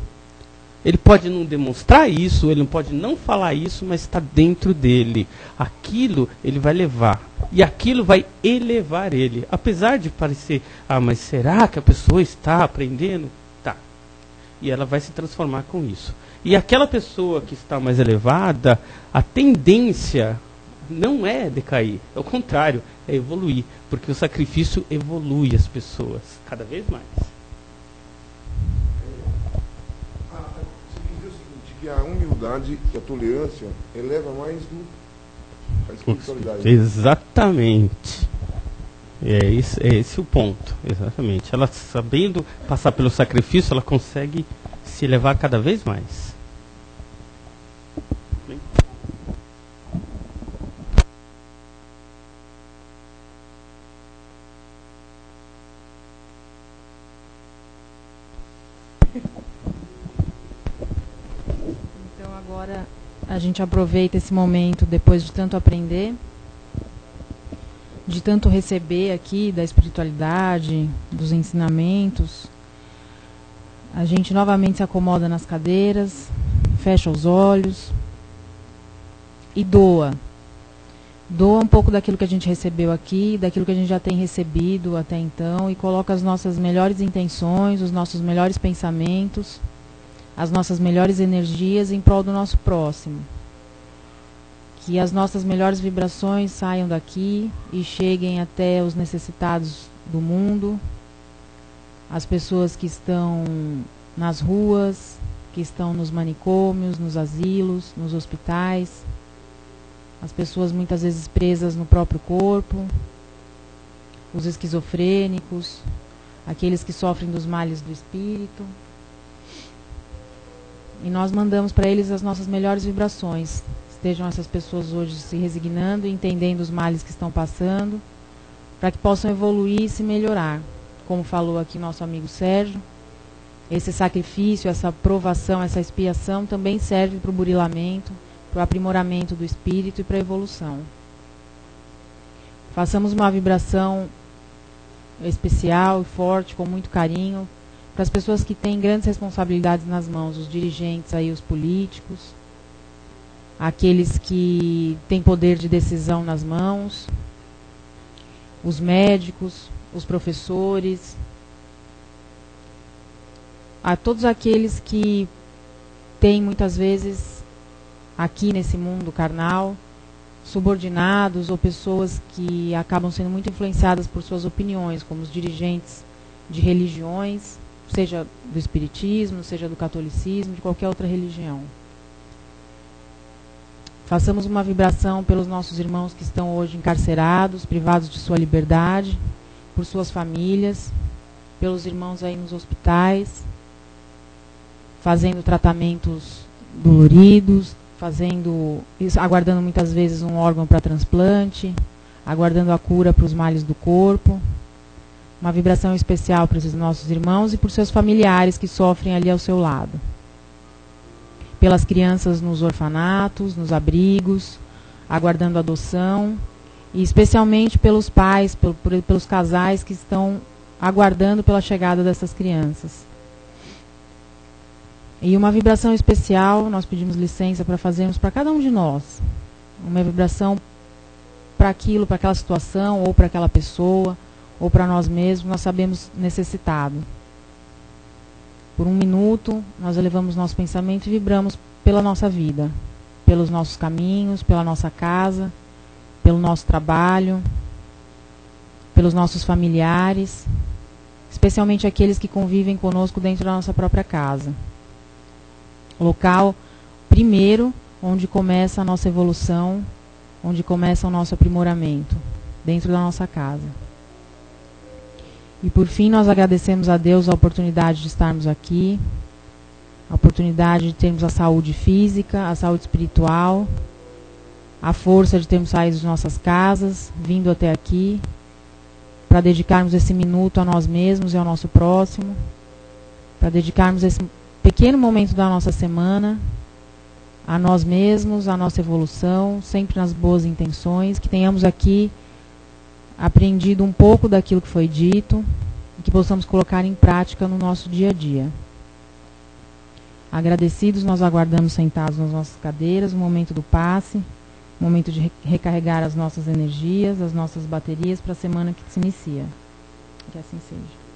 Ele pode não demonstrar isso, ele não pode não falar isso, mas está dentro dele. Aquilo ele vai levar. E aquilo vai elevar ele. Apesar de parecer, mas será que a pessoa está aprendendo? Tá. E ela vai se transformar com isso. E aquela pessoa que está mais elevada, a tendência não é decair. É o contrário, é evoluir. Porque o sacrifício evolui as pessoas cada vez mais. Que a humildade e a tolerância eleva mais a espiritualidade. Exatamente. É esse o ponto. Exatamente. Ela, sabendo passar pelo sacrifício, ela consegue se elevar cada vez mais. Agora a gente aproveita esse momento, depois de tanto aprender, de tanto receber aqui da espiritualidade, dos ensinamentos. A gente novamente se acomoda nas cadeiras, fecha os olhos e doa. Doa um pouco daquilo que a gente recebeu aqui, daquilo que a gente já tem recebido até então, e coloca as nossas melhores intenções, os nossos melhores pensamentos, as nossas melhores energias em prol do nosso próximo. Que as nossas melhores vibrações saiam daqui e cheguem até os necessitados do mundo, as pessoas que estão nas ruas, que estão nos manicômios, nos asilos, nos hospitais, as pessoas muitas vezes presas no próprio corpo, os esquizofrênicos, aqueles que sofrem dos males do espírito. E nós mandamos para eles as nossas melhores vibrações. Estejam essas pessoas hoje se resignando, entendendo os males que estão passando, para que possam evoluir e se melhorar. Como falou aqui nosso amigo Sérgio, esse sacrifício, essa provação, essa expiação também serve para o burilamento, para o aprimoramento do espírito e para a evolução. Façamos uma vibração especial e forte, com muito carinho, para as pessoas que têm grandes responsabilidades nas mãos, os dirigentes, aí, os políticos, aqueles que têm poder de decisão nas mãos, os médicos, os professores, a todos aqueles que têm muitas vezes aqui nesse mundo carnal subordinados ou pessoas que acabam sendo muito influenciadas por suas opiniões, como os dirigentes de religiões, seja do espiritismo, seja do catolicismo, de qualquer outra religião. Façamos uma vibração pelos nossos irmãos que estão hoje encarcerados, privados de sua liberdade, por suas famílias, pelos irmãos aí nos hospitais, fazendo tratamentos doloridos, aguardando muitas vezes um órgão para transplante, aguardando a cura para os males do corpo. Uma vibração especial para esses nossos irmãos e por seus familiares que sofrem ali ao seu lado. Pelas crianças nos orfanatos, nos abrigos, aguardando adoção, e especialmente pelos pais, pelos casais que estão aguardando pela chegada dessas crianças. E uma vibração especial, nós pedimos licença para fazermos para cada um de nós. Uma vibração para aquilo, para aquela situação, ou para aquela pessoa, ou para nós mesmos, nós sabemos necessitado. Por um minuto, nós elevamos nosso pensamento e vibramos pela nossa vida, pelos nossos caminhos, pela nossa casa, pelo nosso trabalho, pelos nossos familiares, especialmente aqueles que convivem conosco dentro da nossa própria casa. Local, primeiro, onde começa a nossa evolução, onde começa o nosso aprimoramento, dentro da nossa casa. E por fim, nós agradecemos a Deus a oportunidade de estarmos aqui, a oportunidade de termos a saúde física, a saúde espiritual, a força de termos saído de nossas casas, vindo até aqui, para dedicarmos esse minuto a nós mesmos e ao nosso próximo, para dedicarmos esse pequeno momento da nossa semana a nós mesmos, a nossa evolução, sempre nas boas intenções, que tenhamos aqui aprendido um pouco daquilo que foi dito e que possamos colocar em prática no nosso dia a dia. Agradecidos, nós aguardamos sentados nas nossas cadeiras o momento do passe, o momento de recarregar as nossas energias, as nossas baterias para a semana que se inicia. Que assim seja.